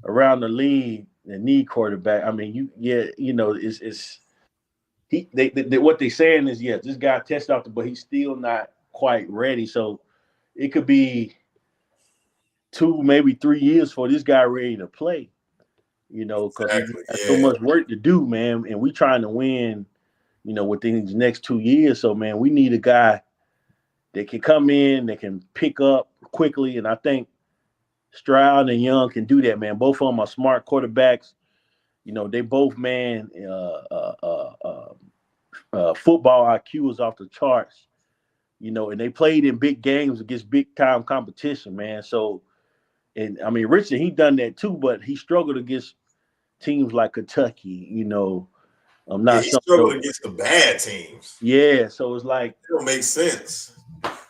around the league that need quarterback. I mean, it's what they're saying is yes, this guy tested out, but he's still not quite ready. So it could be 2, maybe 3 years for this guy ready to play. Because he Exactly. got so Yeah. much work to do, man, and we trying to win. Within these next 2 years. So man, we need a guy that can come in, that can pick up quickly, and I think Stroud and Young can do that, man. Both of them are smart quarterbacks. They both, man, football IQ is off the charts. And they played in big games against big time competition, man. So, and I mean, Richard, he done that too, but he struggled against teams like Kentucky. I'm Yeah, not he some of struggled those. against the bad teams. Yeah, so it's like It don't make sense.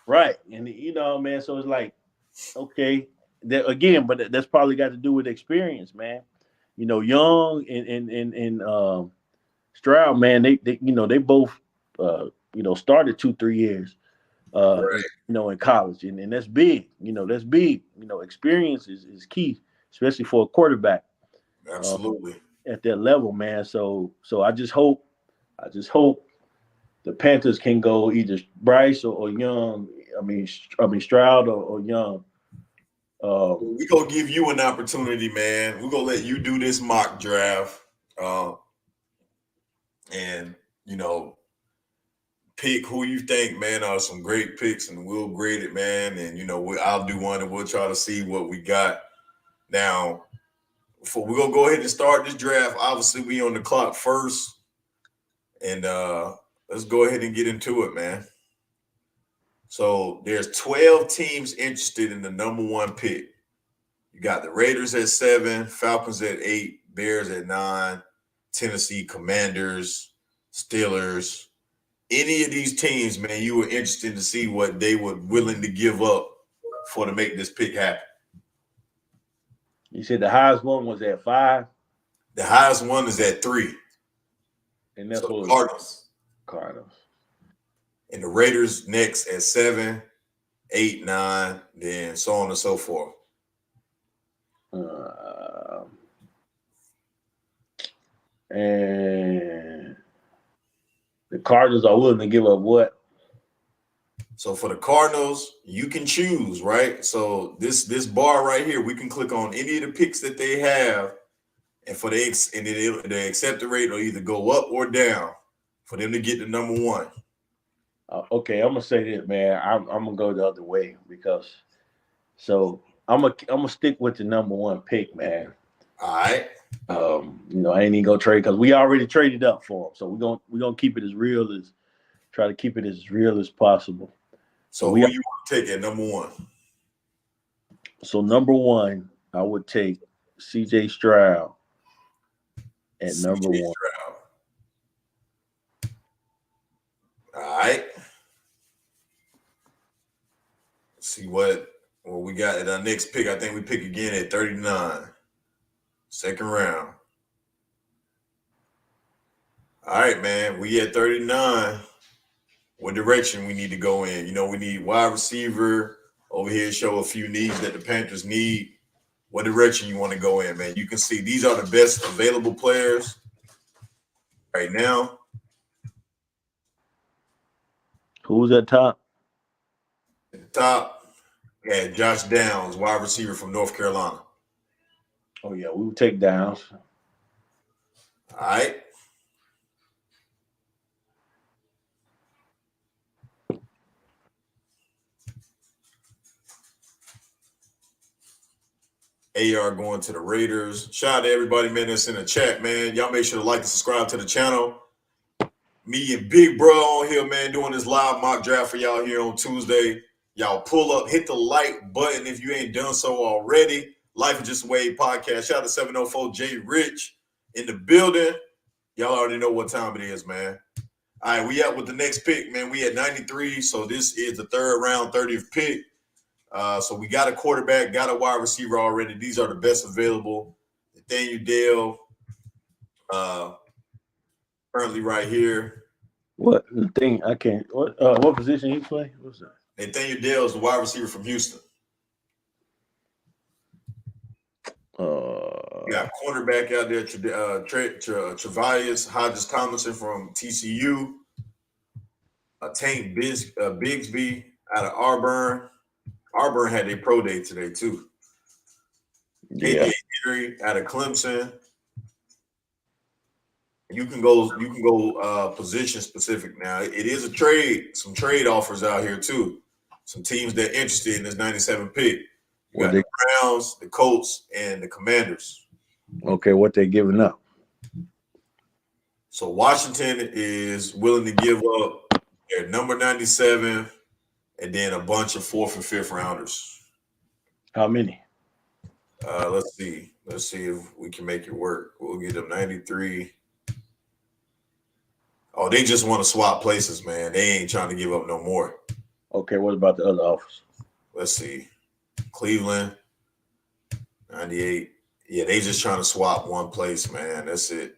right, and man. So it's like okay, that again, but that's probably got to do with experience, man. Young and Stroud, man, they both started 2 3 years Right. in college, and that's big. That's big. Experience is key, especially for a quarterback uh, Absolutely. at that level, man. So I just hope the Panthers can go either Bryce or Young. I mean Stroud or Young. Um, We're gonna give you an opportunity, man. We're gonna let you do this mock draft. Uh, and pick who you think, man, are some great picks, and we'll grade it, man. And I'll do one, and we'll try to see what we got. Now, we're gonna go ahead and start this draft. Obviously, we on the clock first, and let's go ahead and get into it, man. So there's 12 teams interested in the number one pick. You got the Raiders at 7, Falcons at 8, Bears at 9, Tennessee Commanders, Steelers. Any of these teams, man, you were interested to see what they were willing to give up for to make this pick happen. you said the highest one was at 5, The highest one is at 3. and So that's the what Cardinals. Cardinals. And the Raiders next at 7, 8, 9, then so on and so forth. And the Cardinals are willing to give up what? So for the Cardinals, you can choose, right? So this bar right here, we can click on any of the picks that they have, and for the accepted rate will either go up or down for them to get the number one. Okay, I'm gonna say this, man. I'm gonna go the other way because I'm gonna stick with the number one pick, man. All right. I ain't even gonna trade because we already traded up for him, so we're gonna keep it as real as try to keep it as real as possible. So who you want to take at number one? So number one, I would take CJ Stroud at number one. Stroud. All right. Let's see what we got at our next pick. I think we pick again at 39. Second round. All right, man. We at 39. What direction we need to go in? We need wide receiver over here. Show a few needs that the Panthers need. What direction you want to go in, man? You can see these are the best available players right now. Who's at top? At the top, yeah, Josh Downs, wide receiver from North Carolina. Oh yeah, we will take Downs. All right. AR going to the Raiders. Shout out to everybody, man, that's in the chat, man. Y'all make sure to like and subscribe to the channel. Me and Big Bruh on here, man, doing this live mock draft for y'all here on Tuesday. Y'all pull up, hit the like button if you ain't done so already. Life is Just a Wave podcast. Shout out to 704 J Rich in the building. Y'all already know what time it is, man. All right, we out with the next pick, man. We at 93, so this is the third round, 30th pick. So we got a quarterback, got a wide receiver already. These are the best available. Nathaniel Dale, currently right here. What thing? I can't. What position he play? What's that? Nathaniel Dale is the wide receiver from Houston. You got cornerback out there, Travius Hodges Tomlinson from TCU. Tank Bigsby out of Auburn. Auburn had their pro day today too. Yeah. KJ Henry out of Clemson. You can go position specific now. It is a trade, some trade offers out here too. Some teams that are interested in this 97 pick. You got the Browns, the Colts, and the Commanders. Okay, what they giving up? So Washington is willing to give up their number 97 and then a bunch of 4th and 5th rounders. How many? Let's see. Let's see if we can make it work. We'll get them 93. Oh, they just want to swap places, man. They ain't trying to give up no more. Okay, what about the other offers? Let's see. Cleveland, 98. Yeah, they just trying to swap one place, man. That's it.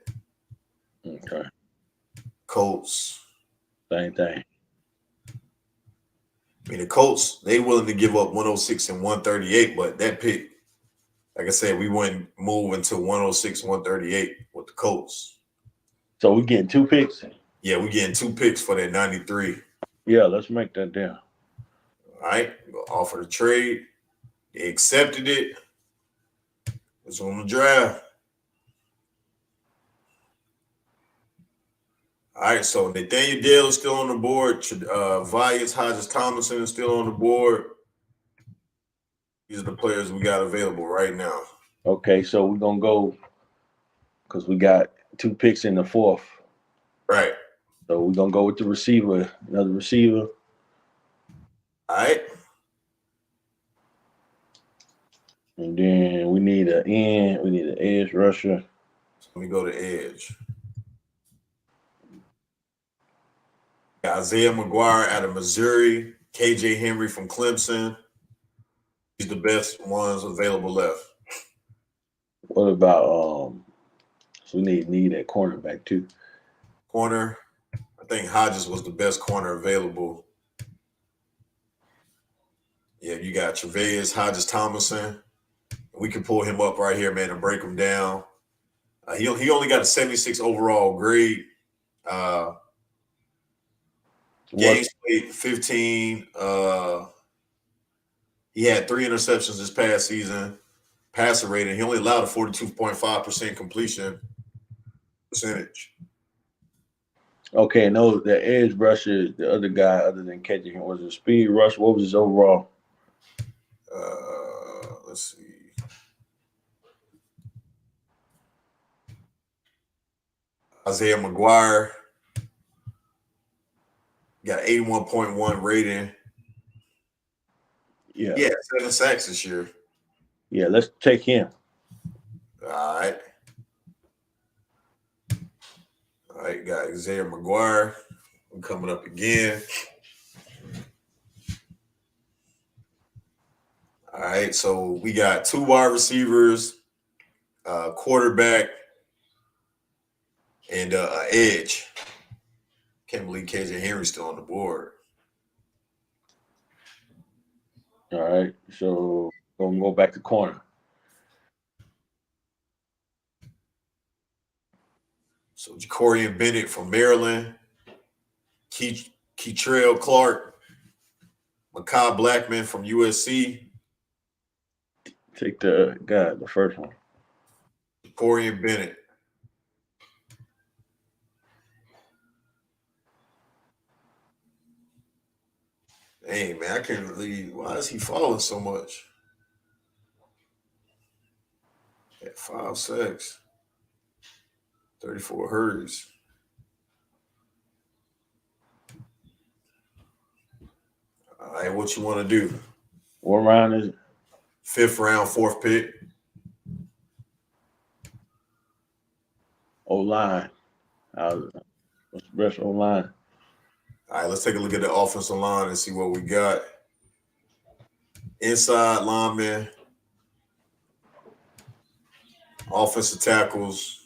Okay. Colts. Same thing. I mean, the Colts, they willing to give up 106 and 138, but that pick, like I said, we wouldn't move into 106, 138 with the Colts. So we getting 2 picks? Yeah, we getting 2 picks for that 93. Yeah, let's make that down. All right, we'll offer the trade. They accepted it. It's on the draft. All right, so Nathaniel Dale is still on the board. Travius Hodges Tomlinson is still on the board. These are the players we got available right now. Okay, so we're going to go because we got 2 picks in the 4th. Right. So we're going to go with the receiver, another receiver. All right. And then we need an end. We need an edge rusher. So let me go to edge. Got Isaiah McGuire out of Missouri. KJ Henry from Clemson. He's the best ones available left. What about so we need that cornerback too. Corner. I think Hodges was the best corner available. Yeah, you got Travius Hodges Tomlinson. We can pull him up right here, man, and break him down. He only got a 76 overall grade. What? Games played 15. He had 3 interceptions this past season. Passer rating, he only allowed a 42.5% completion percentage. Okay, no, the edge rusher, the other guy, other than catching him, was a speed rush. What was his overall? Let's see. Isaiah McGuire got 81.1 rating. Yeah, He had 7 sacks this year. yeah. Let's take him. All right. All right, got Isaiah McGuire. I'm coming up again. All right, so we got 2 wide receivers, quarterback, and edge. Can't believe KJ Henry's still on the board. All right, so gonna go back to corner. So Jacorian Bennett from Maryland, Keitrell Clark, Makai Blackman from USC, Take the guy, the first one. Jacorian Bennett. Hey man, I can't believe why is he falling so much? At 5 sacks, 34 hurries. All right, what you want to do? What round is it? 5th round, 4th pick. O line. What's the best O line? All right, let's take a look at the offensive line and see what we got. Inside linemen, offensive tackles.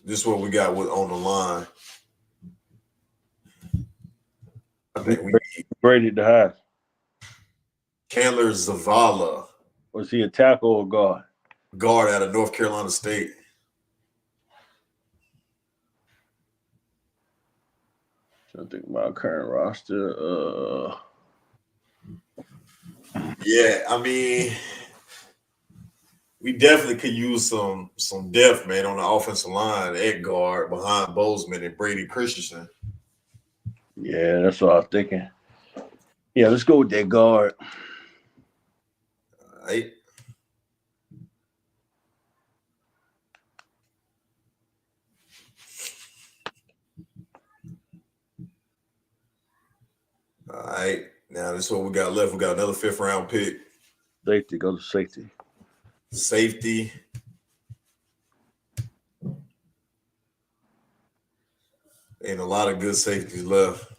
This is what we got on the line. I think we need Graded the highest. Chandler Zavala, Was he a tackle or guard? guard out of North Carolina State. Trying to think about current roster. Yeah, I mean, we definitely could use some depth, man, on the offensive line at guard behind Bozeman and Brady Christensen. Yeah, that's what I was thinking. Yeah, let's go with that guard. All right. All right. Now this is what we got left. We got another 5th round pick. Safety, go to safety. Safety. Ain't a lot of good safeties left.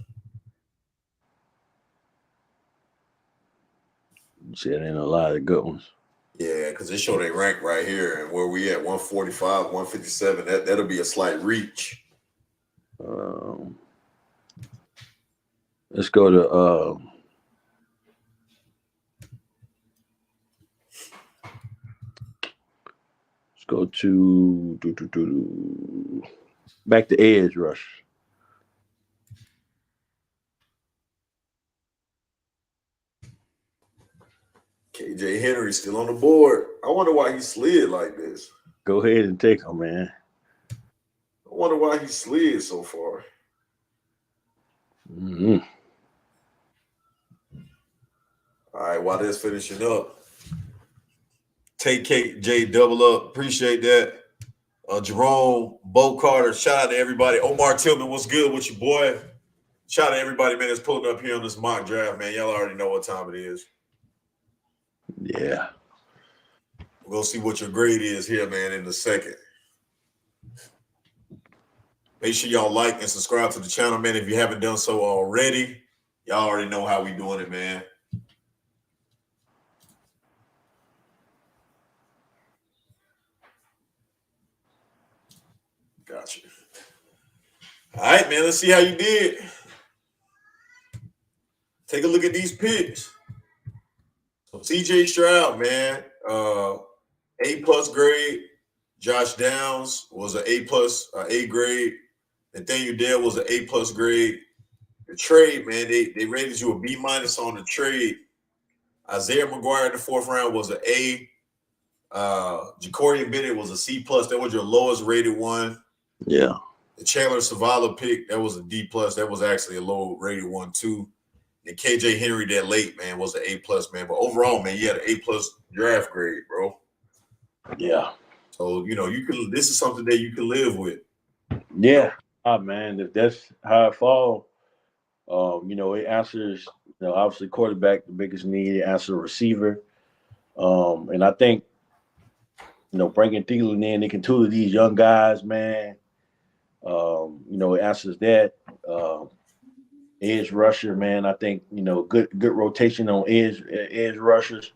You said ain't a lot of good ones. Yeah, because they show they rank right here, and where we at 145, 157. That'll be a slight reach. Let's go to let's go to back to edge rush. KJ Henry still on the board. I wonder why he slid like this. Go ahead and take him, man. I wonder why he slid so far. Mm-hmm. All right, while this finishing up, take KJ double up. Appreciate that. Jerome, Bo Carter, shout out to everybody. Omar Tillman, what's good with you, boy? Shout out to everybody, man, that's pulling up here on this mock draft, man. Y'all already know what time it is. Yeah. We'll see what your grade is here, man, in a second. Make sure y'all like and subscribe to the channel, man, if you haven't done so already. Y'all already know how we doing it, man. Gotcha. All right, man, let's see how you did. Take a look at these picks. CJ Stroud, man, A+ grade. Josh Downs was an A grade. Nathaniel Dale was an A+ grade. The trade, man, they rated you a B- on the trade. Isaiah McGuire in the 4th round was an A. Ja'Cory Bennett was a C+. That was your lowest rated one. Yeah. The Chandler Savala pick, that was a D+. That was actually a low rated one too. And KJ Henry that late, man, was an A+, man. But overall, man, you had an A+ draft grade, bro. Yeah. So, you can. This is something that you can live with. Yeah. Man, if that's how it fall, it answers, obviously quarterback, the biggest need, it answers receiver. And I think, bringing Thielen in, they can tutor these young guys, man. It answers that. Edge rusher, man. I think, good rotation on edge rushers.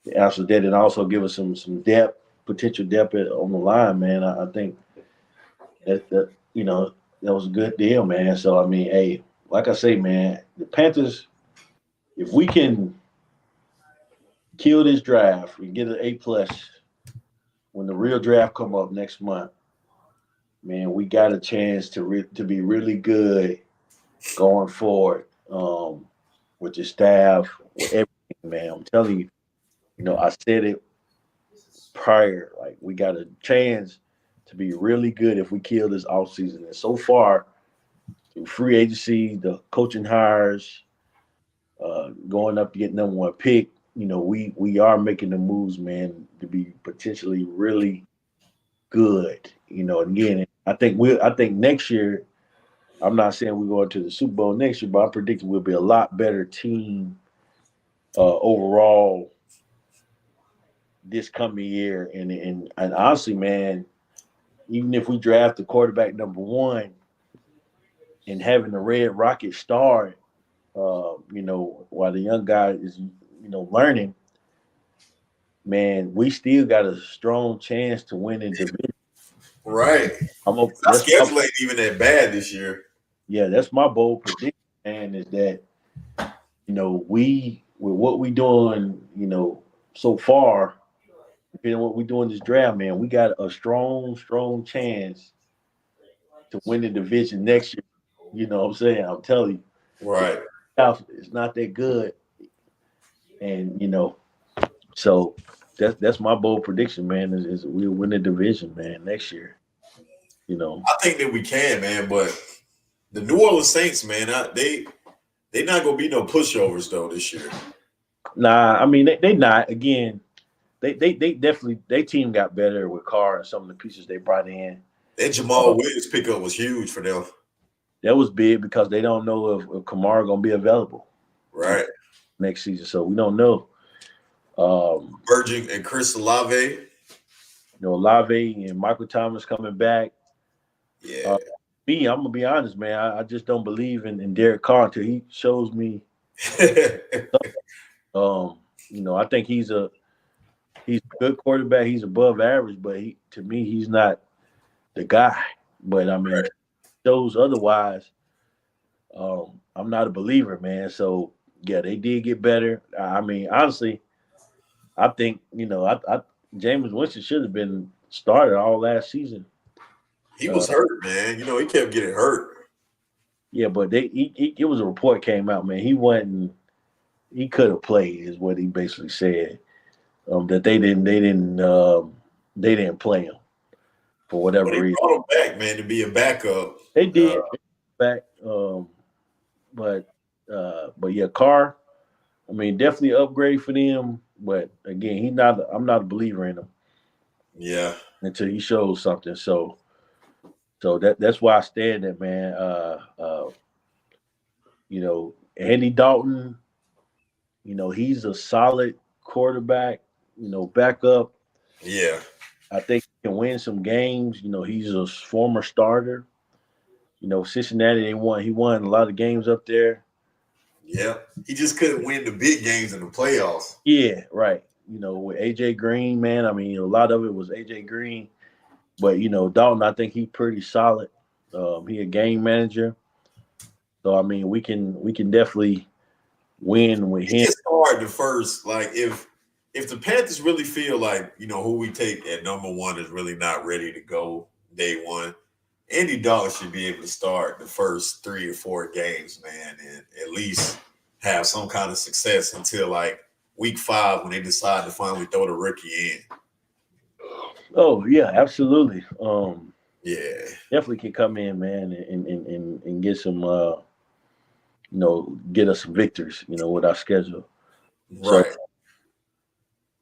It answers that, and also give us some depth, potential depth on the line, man. I think that was a good deal, man. So I mean, hey, like I say, man, the Panthers, if we can kill this draft and get an A+ when the real draft come up next month, man, we got a chance to be really good going forward, with the staff, with everything, man. I'm telling you, I said it prior, like we got a chance to be really good if we kill this offseason. And so far, through free agency, the coaching hires, going up to get number 1 pick, we are making the moves, man, to be potentially really good. Again, I think next year, I'm not saying we're going to the Super Bowl next year, but I'm predicting we'll be a lot better team overall this coming year. And honestly, man, even if we draft the quarterback number 1 and having the Red Rocket start, while the young guy is, learning, man, we still got a strong chance to win in division. Right. Our schedule ain't even that bad this year. Yeah, that's my bold prediction, man, is that, we, with what we doing, so far, depending on what we do in this draft, man, we got a strong chance to win the division next year. You know what I'm saying? I'm telling you. Right. It's not that good. And, so that's my bold prediction, man, is we'll win the division, man, next year. I think that we can, man, but the New Orleans Saints, man, they not gonna be no pushovers though this year. Nah, I mean they not. Again, they definitely their team got better with Carr and some of the pieces they brought in. That Jamal Williams pickup was huge for them. That was big because they don't know if Kamara gonna be available right next season, so we don't know. Virgin and Chris Olave. Olave and Michael Thomas coming back. Yeah. I'm gonna be honest, man. I just don't believe in Derek Carr until he shows me. I think he's a good quarterback. He's above average, but to me, he's not the guy. But I mean, shows otherwise. I'm not a believer, man. So yeah, they did get better. I mean, honestly, I think Jameis Winston should have been started all last season. He was hurt, man. He kept getting hurt. Yeah, but it was a report came out, man. He could have played, is what he basically said. That they didn't play him for whatever reason. Brought him back, man, to be a backup. They did back, but yeah, Carr. I mean, definitely an upgrade for them. But again, I'm not a believer in him. Yeah. Until he shows something. So that's why I stand there, man. Andy Dalton. He's a solid quarterback. Backup. Yeah. I think he can win some games. He's a former starter. Cincinnati, he won a lot of games up there. Yeah. He just couldn't win the big games in the playoffs. Yeah, right. With AJ Green, man, I mean, a lot of it was AJ Green. But, Dalton, I think he's pretty solid. He a game manager. So, I mean, we can definitely win with It him. gets hard the first. Like if the Panthers really feel like who we take at number one is really not ready to go day one, Andy Dalton should be able to start the first 3 or 4 games, man, and at least have some kind of success until like week 5 when they decide to finally throw the rookie in. Oh yeah, absolutely. Yeah, Definitely can come in, man, and get some, get us some victories, with our schedule. So right.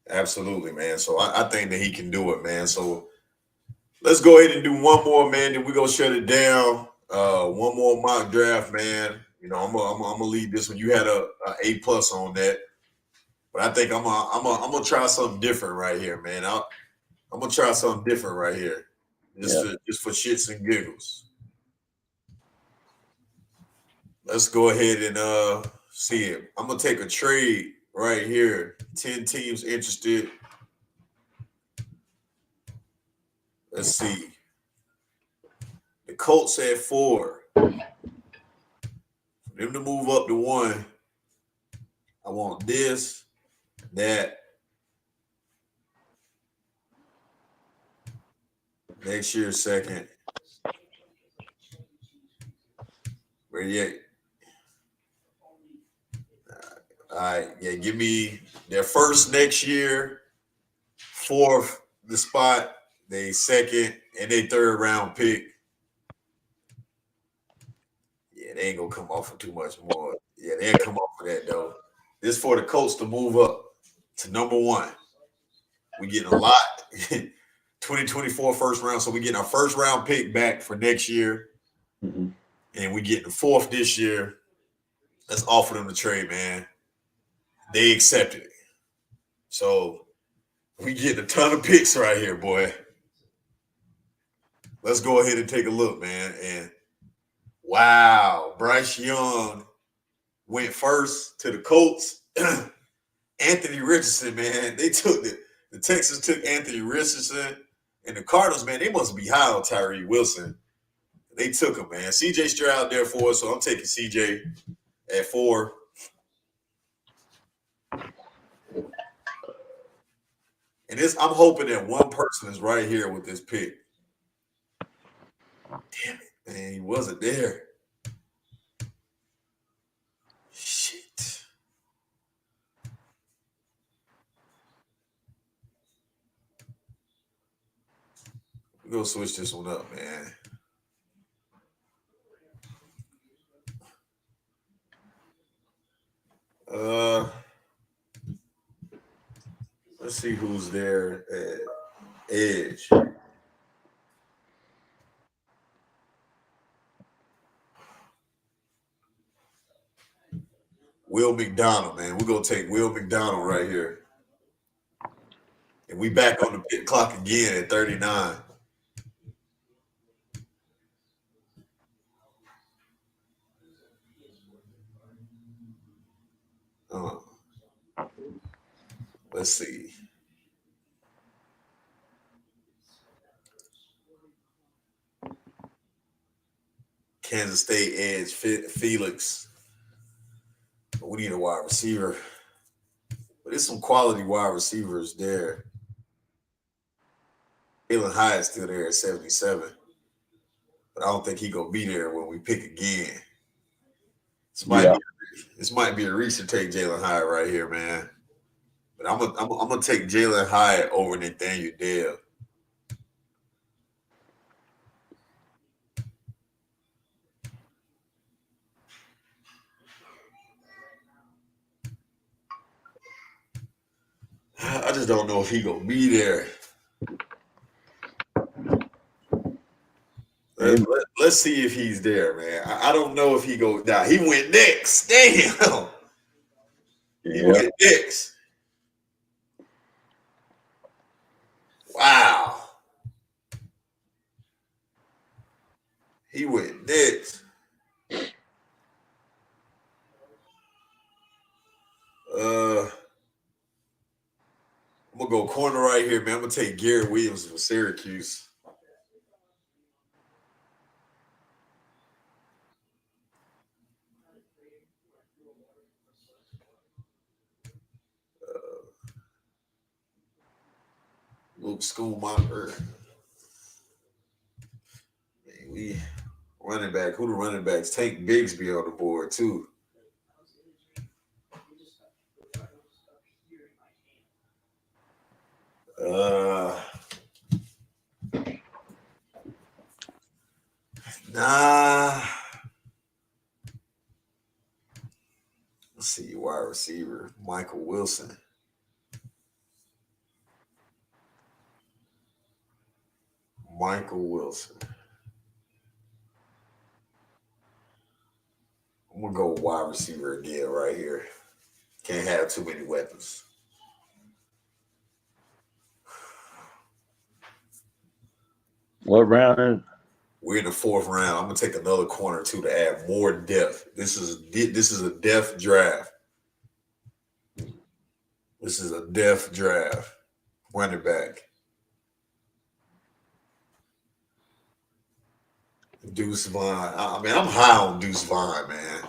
Absolutely, man. So I think that he can do it, man. So let's go ahead and do one more, man. Then we gonna shut it down. One more mock draft, man. I'm gonna lead this one. You had a A+ on that, but I think I'm gonna try something different right here, man. I'm gonna try something different right here, yeah, just for shits and giggles. Let's go ahead and see it. I'm gonna take a trade right here. 10 teams interested. Let's see. The Colts at 4. For them to move up to 1. I want this, that, next year second. Where you at? All right, yeah, give me their first next year, 4th the spot, they second, and they 3rd round pick. Yeah, they ain't gonna come off for too much more. Yeah, they'll come off for that though. This for the Colts to move up to number 1. We getting a lot. 2024 first round, so we getting our first round pick back for next year, hmm and we getting the 4th this year. Let's offer them the trade, man. They accepted it. So we get a ton of picks right here, boy. Let's go ahead and take a look, man. And wow, Bryce Young went first to the Colts. Anthony Richardson, man. The Texans took Anthony Richardson, and the Cardinals, man, they must be high on Tyree Wilson. They took him, man. CJ Stroud there for us, so I'm taking CJ at 4. And I'm hoping that one person is right here with this pick. Damn it, man, he wasn't there. Shit. We're gonna switch this one up, man. Uh let's see who's there at edge. Will McDonald, man. We're gonna take Will McDonald right here. And we back on the pit clock again at 39. Uh, let's see. Kansas State edge Felix. We need a wide receiver. But there's some quality wide receivers there. Jalen Hyatt's still there at 77. But I don't think he gonna be there when we pick again. This might yeah, be this might be a reach to take Jalen Hyatt right here, man. But I'm gonna take Jalen Hyatt over Nathaniel Dale. I just don't know if he gonna be there. Let's see if he's there, man. I don't know if he go. Nah, he went next. Damn, he yeah. went next. Wow, he went next. I'm gonna go corner right here, man. I'm gonna take Garrett Williams from Syracuse. school monitor. We running back. Who the running backs? Tank Bigsby on the board too. Nah. Let's see, wide receiver Michael Wilson. Michael Wilson. I'm gonna go wide receiver again right here. Can't have too many weapons. What round? We're in the 4th round. I'm gonna take another corner too to add more depth. This is a depth draft. This is a depth draft. Running back. Deuce Vaughn. I mean, I'm high on Deuce Vaughn, man.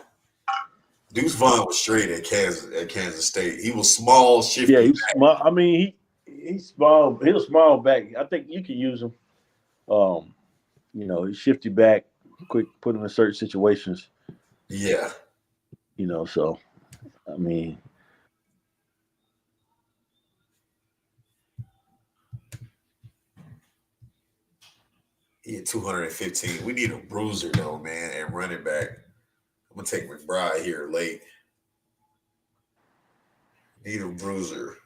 Deuce Vaughn was straight at Kansas State. He was small, shifty. Yeah, he's small. I mean, he's small. He's a small back. I think you can use him. He's shifty back, quick, put him in certain situations. Yeah. So I mean, he had 215. We need a bruiser though, man, and running back. I'm gonna take McBride here late. Need a bruiser.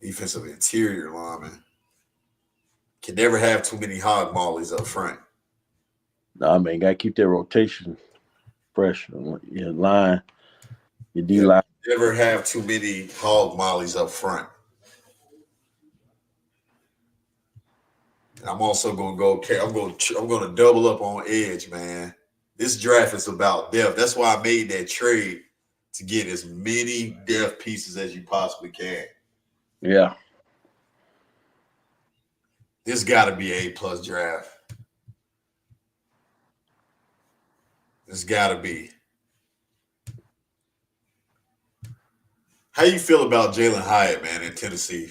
Defensive interior lineman. Can never have too many hog mollies up front. I mean, gotta keep that rotation fresh. Your line, your D line. Never have too many hog mollies up front. And I'm also gonna go. I'm gonna double up on edge, man. This draft is about depth. That's why I made that trade to get as many depth pieces as you possibly can. Yeah. This got to be A+ draft. This got to be. How you feel about Jalen Hyatt, man, in Tennessee?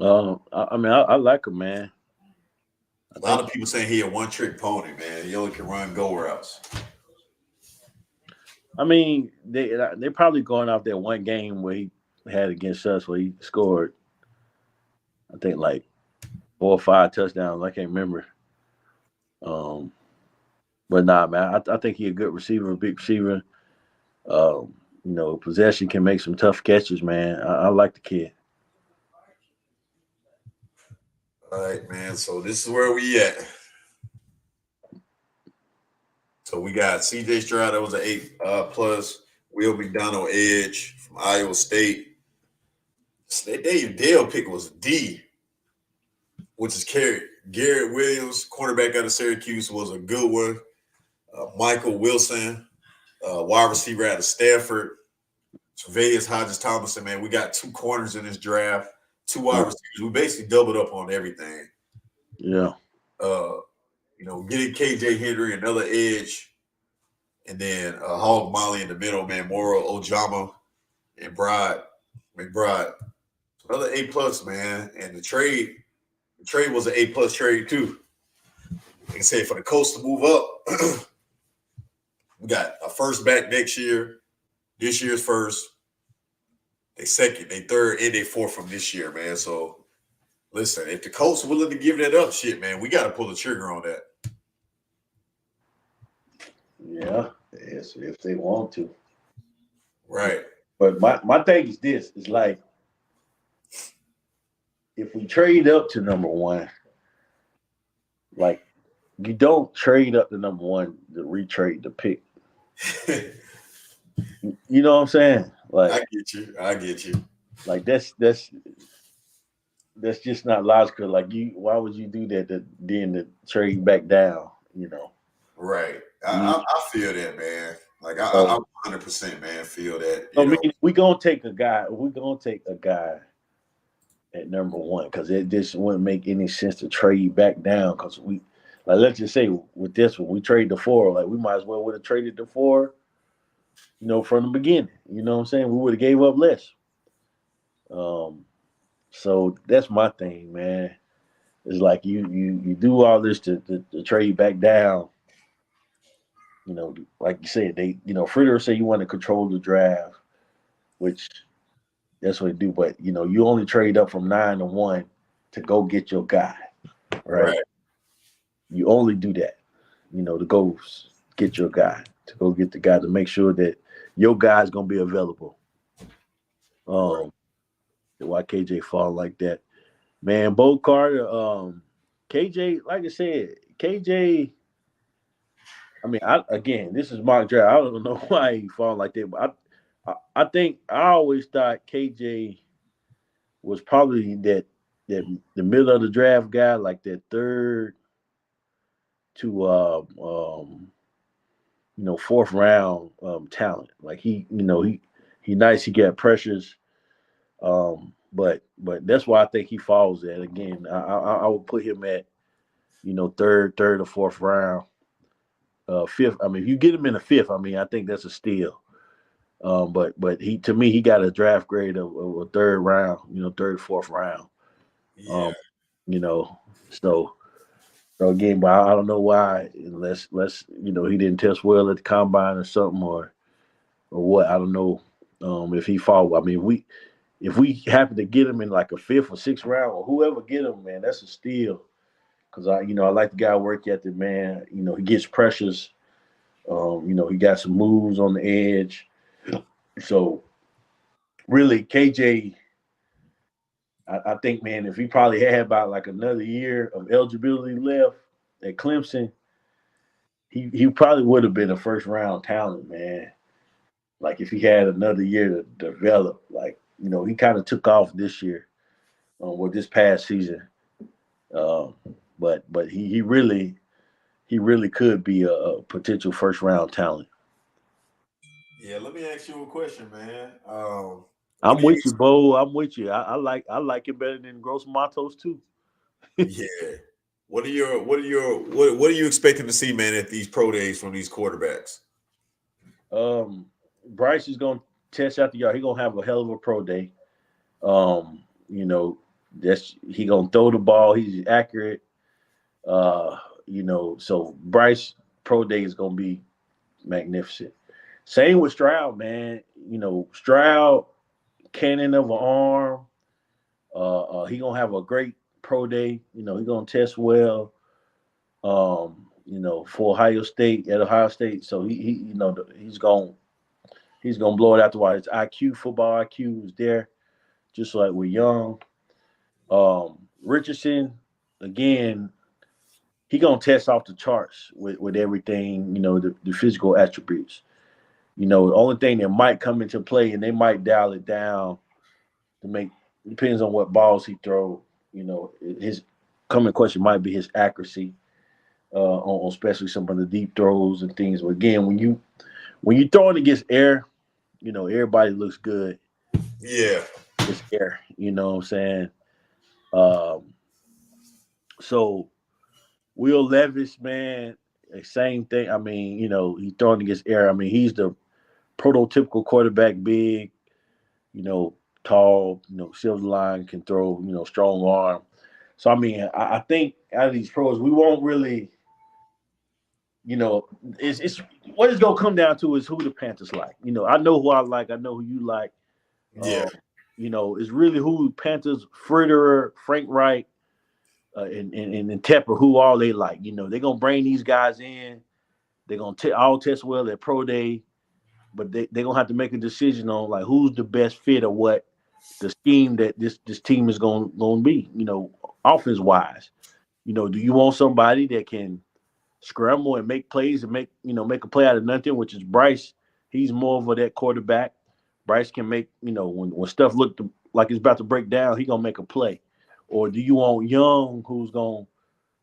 I like him, man. A lot of people saying he a one-trick pony, man. He only can run go routes. I mean, they're probably going off that one game where he had against us where he scored, I think, like 4 or 5 touchdowns. I can't remember. But nah, man, I think he's a good receiver, a big receiver. Possession can make some tough catches, man. I like the kid. All right, man. So this is where we at. So we got C.J. Stroud. That was an A+. Will McDonald, edge from Iowa State. Dave Dale pick was D, which is carried. Garrett Williams, cornerback out of Syracuse, was a good one. Michael Wilson, wide receiver out of Stanford. Tre'Davious Hodges-Tomlinson, man. We got 2 corners in this draft, 2 wide receivers. We basically doubled up on everything. Yeah. Getting KJ Henry, another edge, and then Hog Molly in the middle, man. Moro Ojama and McBride. Another A+, man. And the trade was an A+ trade too. Like I said, for the Colts to move up, we got a first back next year, this year's first, they second, they third, and they fourth from this year, man. So listen, if the Colts willing to give that up, shit, man, we got to pull the trigger on that. Yeah, yes, if they want to. Right. But my thing is this: it's like if we trade up to number 1, like you don't trade up to number 1 to retrade the pick. You know what I'm saying? Like I get you. Like that's just not logical. Like why would you do that then to trade back down? Right. I feel that, man. Like I 100%, man, feel that. I mean, we're gonna take a guy. We're gonna take a guy at number 1 because it just wouldn't make any sense to trade back down because let's just say with this one, we trade the 4. Like we might as well would have traded the 4, from the beginning. You know what I'm saying? We would have gave up less. Um, so that's my thing, man. It's like you do all this to trade back down. Like you said, Fritter say you want to control the draft, which that's what they do. But you only trade up from 9 to 1 to go get your guy, right? Right. You only do that, to go get your guy, to go get the guy to make sure that your guy's gonna be available. Right. Why KJ fall like that, man? Bo Carter, KJ, like I said, KJ. I mean, again, this is mock draft. I don't know why he fall like that, but I think I always thought KJ was probably that the middle of the draft guy, like that third to fourth round talent. Like he nice. He got pressures. But that's why I think he falls at again. I would put him at third or fourth round. Fifth. I mean, if you get him in the fifth, I mean, I think that's a steal. But he to me he got a draft grade of a third round. Third fourth round. Yeah. Um, you know, so so again, but I don't know why unless he didn't test well at the combine or something or what. I don't know if he fall. I mean, if we happen to get him in like a fifth or sixth round or whoever get him, man, that's a steal. Because I like the guy work ethic, man. He gets pressures. He got some moves on the edge. So really, KJ, I think, man, if he probably had about like another year of eligibility left at Clemson, he probably would have been a first round talent, man. Like if he had another year to develop, like he kind of took off this year, with this past season. Um, but he really could be a potential first round talent. Yeah. Let me ask you a question, man. What I'm do you? with you, Bo. I'm with you. I like it better than Gross Matos too. Yeah. What are you expecting to see, man, at these pro days from these quarterbacks? Um, Bryce is gonna test out the yard. He gonna have a hell of a pro day. Um, you know, that's he gonna throw the ball. He's accurate. Uh, so Bryce pro day is gonna be magnificent. Same with Stroud, man. Stroud cannon of an arm. He gonna have a great pro day. He gonna test well. For Ohio State at Ohio State. So he's gonna blow it out the water. His IQ, football IQ is there, just like we're young. Richardson, again, he gonna test off the charts with everything. The physical attributes. The only thing that might come into play, and they might dial it down to make depends on what balls he throw. His coming question might be his accuracy on especially some of the deep throws and things. But again, when you throw it against air, everybody looks good. Yeah. It's air. You know what I'm saying? Um, so Will Levis, man, same thing. I mean, he's throwing against air. I mean, he's the prototypical quarterback, big, you know, tall, silver line, can throw, strong arm. So I mean, I think out of these pros, we won't really, you know, it's what it's gonna come down to is who the Panthers like. I know who I like. I know who you like. Yeah. Um, it's really who Panthers, Fritterer, Frank Wright, and Tepper, who all they like. They're gonna bring these guys in. They're gonna all test well at pro day, but they're gonna have to make a decision on like who's the best fit or what the scheme that this team is gonna be. Offense wise. Do you want somebody that can scramble and make plays and make a play out of nothing, which is Bryce. He's more of that quarterback. Bryce can make, when stuff looked like it's about to break down, he gonna make a play. Or do you want Young, who's gonna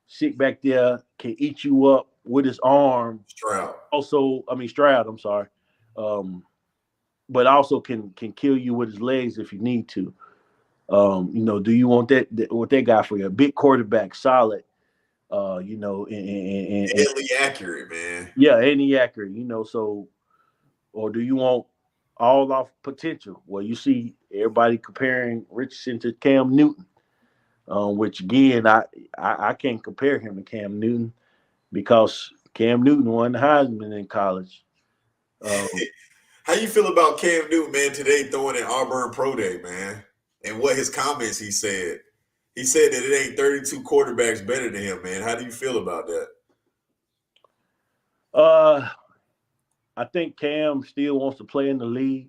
sit back there, can eat you up with his arm? Stroud. Also, I mean Stroud. I'm sorry, um, but also can kill you with his legs if you need to. Do you want that guy for you? A big quarterback, solid, You know, and Deadly accurate, man. yeah, any accurate, you know, so or do you want all off potential? Well, you see everybody comparing Richardson to Cam Newton, which again, I can't compare him to Cam Newton because Cam Newton won the Heisman in college. Um, How you feel about Cam Newton, man, today throwing an Auburn Pro Day, man? And what his comments he said. He said that it ain't 32 quarterbacks better than him, man. How do you feel about that? uh, I think Cam still wants to play in the league,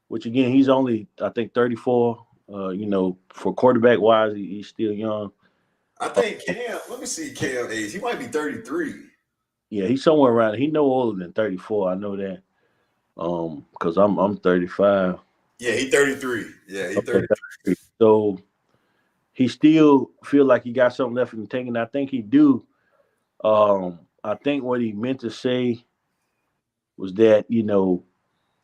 which again, he's only I think 34. You know, for quarterback wise, he's still young. I think Cam, let me see Cam age. He might be 33. Yeah, he's somewhere around. He no older than 34. I know that. Because I'm 35. Yeah, he 33. Yeah, he Okay, 33. so he still feel like he got something left in the tank, and I think he do. I think what he meant to say was that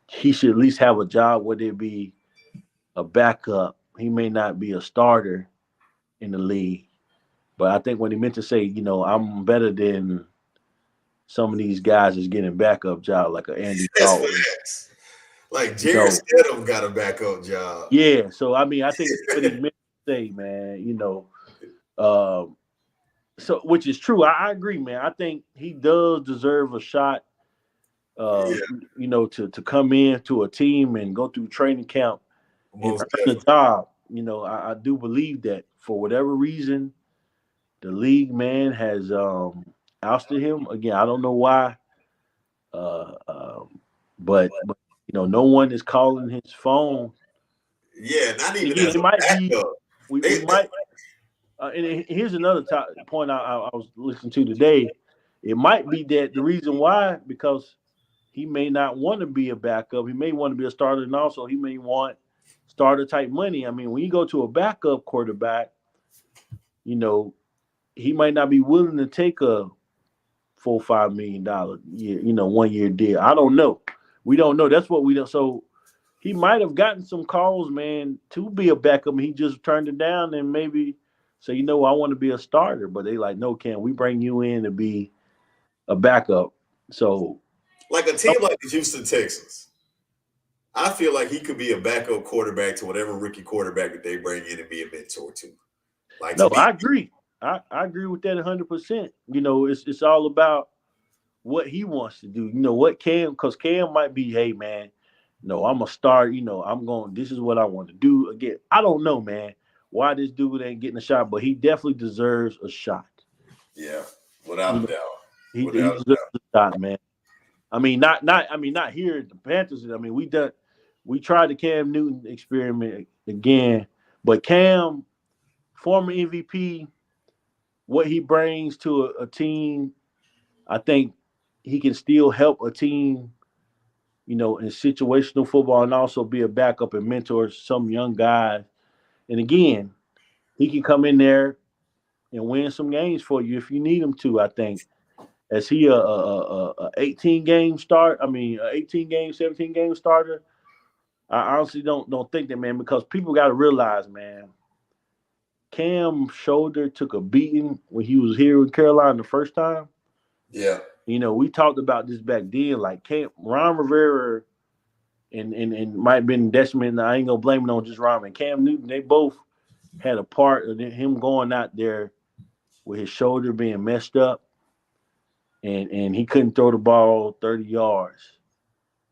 he should at least have a job where there be a backup. He may not be a starter in the league, but I think what he meant to say, I'm better than some of these guys is getting backup jobs like a Andy That's Dalton. facts. Like You Jared know, Stidham got a backup job. yeah. So I mean, I think that's what he meant to say, man. Um, so which is true. I agree, man. I think he does deserve a shot. Uh, Yeah, to come in to a team and go through training camp and most earn a definitely. job. I do believe that for whatever reason, the league man has ousted him again. I don't know why, uh, um, but no one is calling his phone. Yeah, not And even again, as it a might be backup. we might. Here's another point I was listening to today. It might be that the reason why because he may not want to be a backup. He may want to be a starter, and also he may want starter type money. I mean, when you go to a backup quarterback, you know he might not be willing to take a $4 or $5 million year, 1 year deal. I don't know. We don't know. That's what we don't. So he might have gotten some calls, man, to be a backup. And he just turned it down and maybe say, I want to be a starter. But they like, no, can we bring you in to be a backup? So Like a team like the Houston Texans. I feel like he could be a backup quarterback to whatever rookie quarterback that they bring in and be a mentor to. Like to no, me, I agree. I agree with that 100%. It's all about what he wants to do. What Cam, because Cam might be, hey man, no, I'm gonna start. I'm going. This is what I want to do. Again, I don't know, man, why this dude ain't getting a shot, but he definitely deserves a shot. yeah, You without a know, doubt. he Without a deserves a shot, man. I mean, not here at the Panthers. I mean, we tried the Cam Newton experiment again, but Cam, former MVP, what he brings to a team, I think he can still help a team, in situational football and also be a backup and mentor some young guys. And again, he can come in there and win some games for you if you need him to. I think as he a 18 game start, I mean, a 18 game, 17 game starter. I honestly don't think that, man, because people got to realize, man, Cam's shoulder took a beating when he was here in Carolina the first time. yeah. We talked about this back then. Like Ron Rivera and might have been detriment. I ain't gonna blame it on just Ron and Cam Newton. They both had a part of him going out there with his shoulder being messed up, and he couldn't throw the ball 30 yards.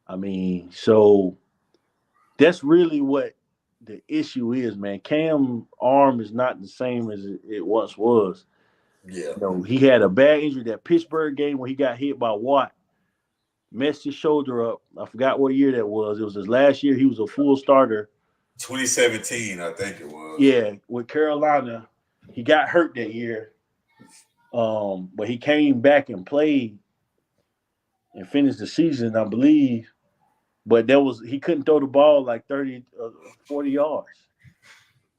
I mean, so that's really what the issue is, man. Cam's arm is not the same as it once was. Yeah. He had a bad injury that Pittsburgh game when he got hit by Watt, messed his shoulder up. I forgot what year that was. It was his last year. He was a full starter. 2017, I think it was. Yeah, with Carolina, he got hurt that year. But he came back and played and finished the season, I believe. But he couldn't throw the ball like 30, 40 yards.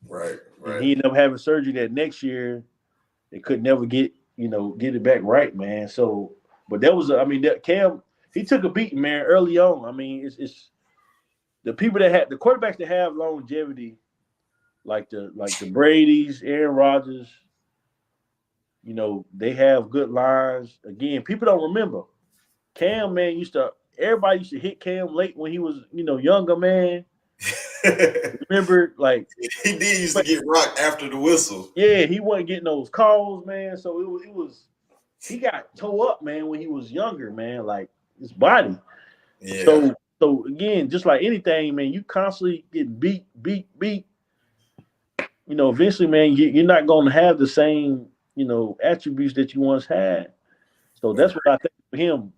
Right, And right. he ended up having surgery that next year. They could never get it back right, man. So, but I mean, that Cam, he took a beating, man, early on. I mean, it's the people that had the quarterbacks that have longevity, like the Brady's, Aaron Rodgers, they have good lines. Again, people don't remember Cam, man. Everybody used to hit Cam late when he was, younger, man. Remember, like, He did used to get rocked after the whistle. yeah, he wasn't getting those calls, man. So it was he got tore up, man, when he was younger, man. Like his body. Yeah. So again, just like anything, man, you constantly get beat. Eventually, man, you're not going to have the same, attributes that you once had. So that's what I think for him.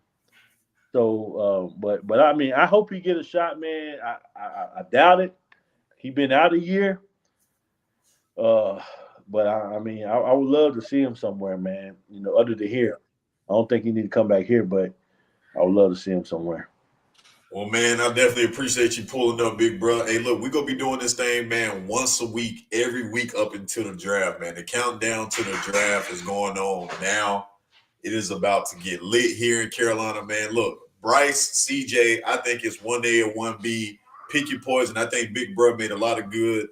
So, but I mean, I hope he get a shot, man. I doubt it. He been out a year. Uh, but I mean, I would love to see him somewhere, man. Other than here, I don't think he need to come back here, but I would love to see him somewhere. Well, man, I definitely appreciate you pulling up, big bro. Hey, look, we're going to be doing this thing, man, once a week, every week up until the draft, man. The countdown to the draft is going on now. It is about to get lit here in Carolina, man. Look, Bryce, CJ, I think it's 1A or 1B. Pick your poison. I think Big Bro made a lot of good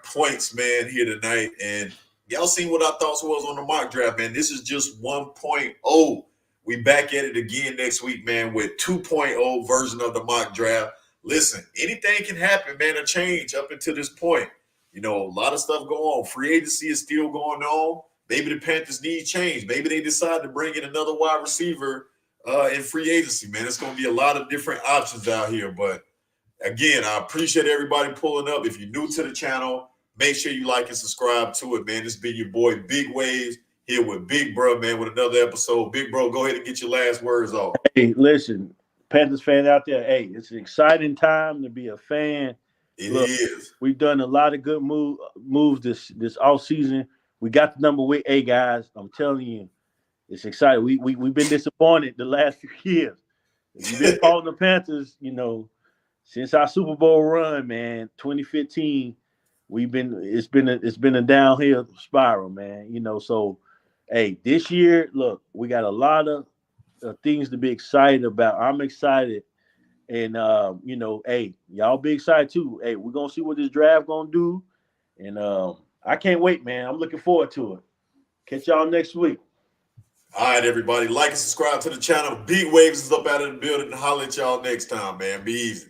points, man, here tonight. And y'all seen what our thoughts was on the mock draft, man. This is just 1.0. We back at it again next week, man, with 2.0 version of the mock draft. Listen, anything can happen, man, a change up until this point. A lot of stuff going on. Free agency is still going on. Maybe the Panthers need change. Maybe they decide to bring in another wide receiver in free agency, man. It's going to be a lot of different options out here. But, again, I appreciate everybody pulling up. If you're new to the channel, make sure you like and subscribe to it, man. This has been your boy, Big Waves, here with Big Bro, man, with another episode. Big Bro, go ahead and get your last words off. Hey, listen, Panthers fans out there, hey, it's an exciting time to be a fan. It is. We've done a lot of good moves this off season. We got the number with. Hey, guys, I'm telling you, it's exciting. We've been disappointed the last few years. We've been following the Panthers, since our Super Bowl run, man, 2015. It's been a downhill spiral, man. So, hey, this year, look, we got a lot of things to be excited about. I'm excited. And hey, y'all be excited too. Hey, we're gonna see what this draft gonna do. And I can't wait, man. I'm looking forward to it. Catch y'all next week. All right, everybody. Like and subscribe to the channel. Big Waves is up out of the building. Holler at y'all next time, man. Be easy.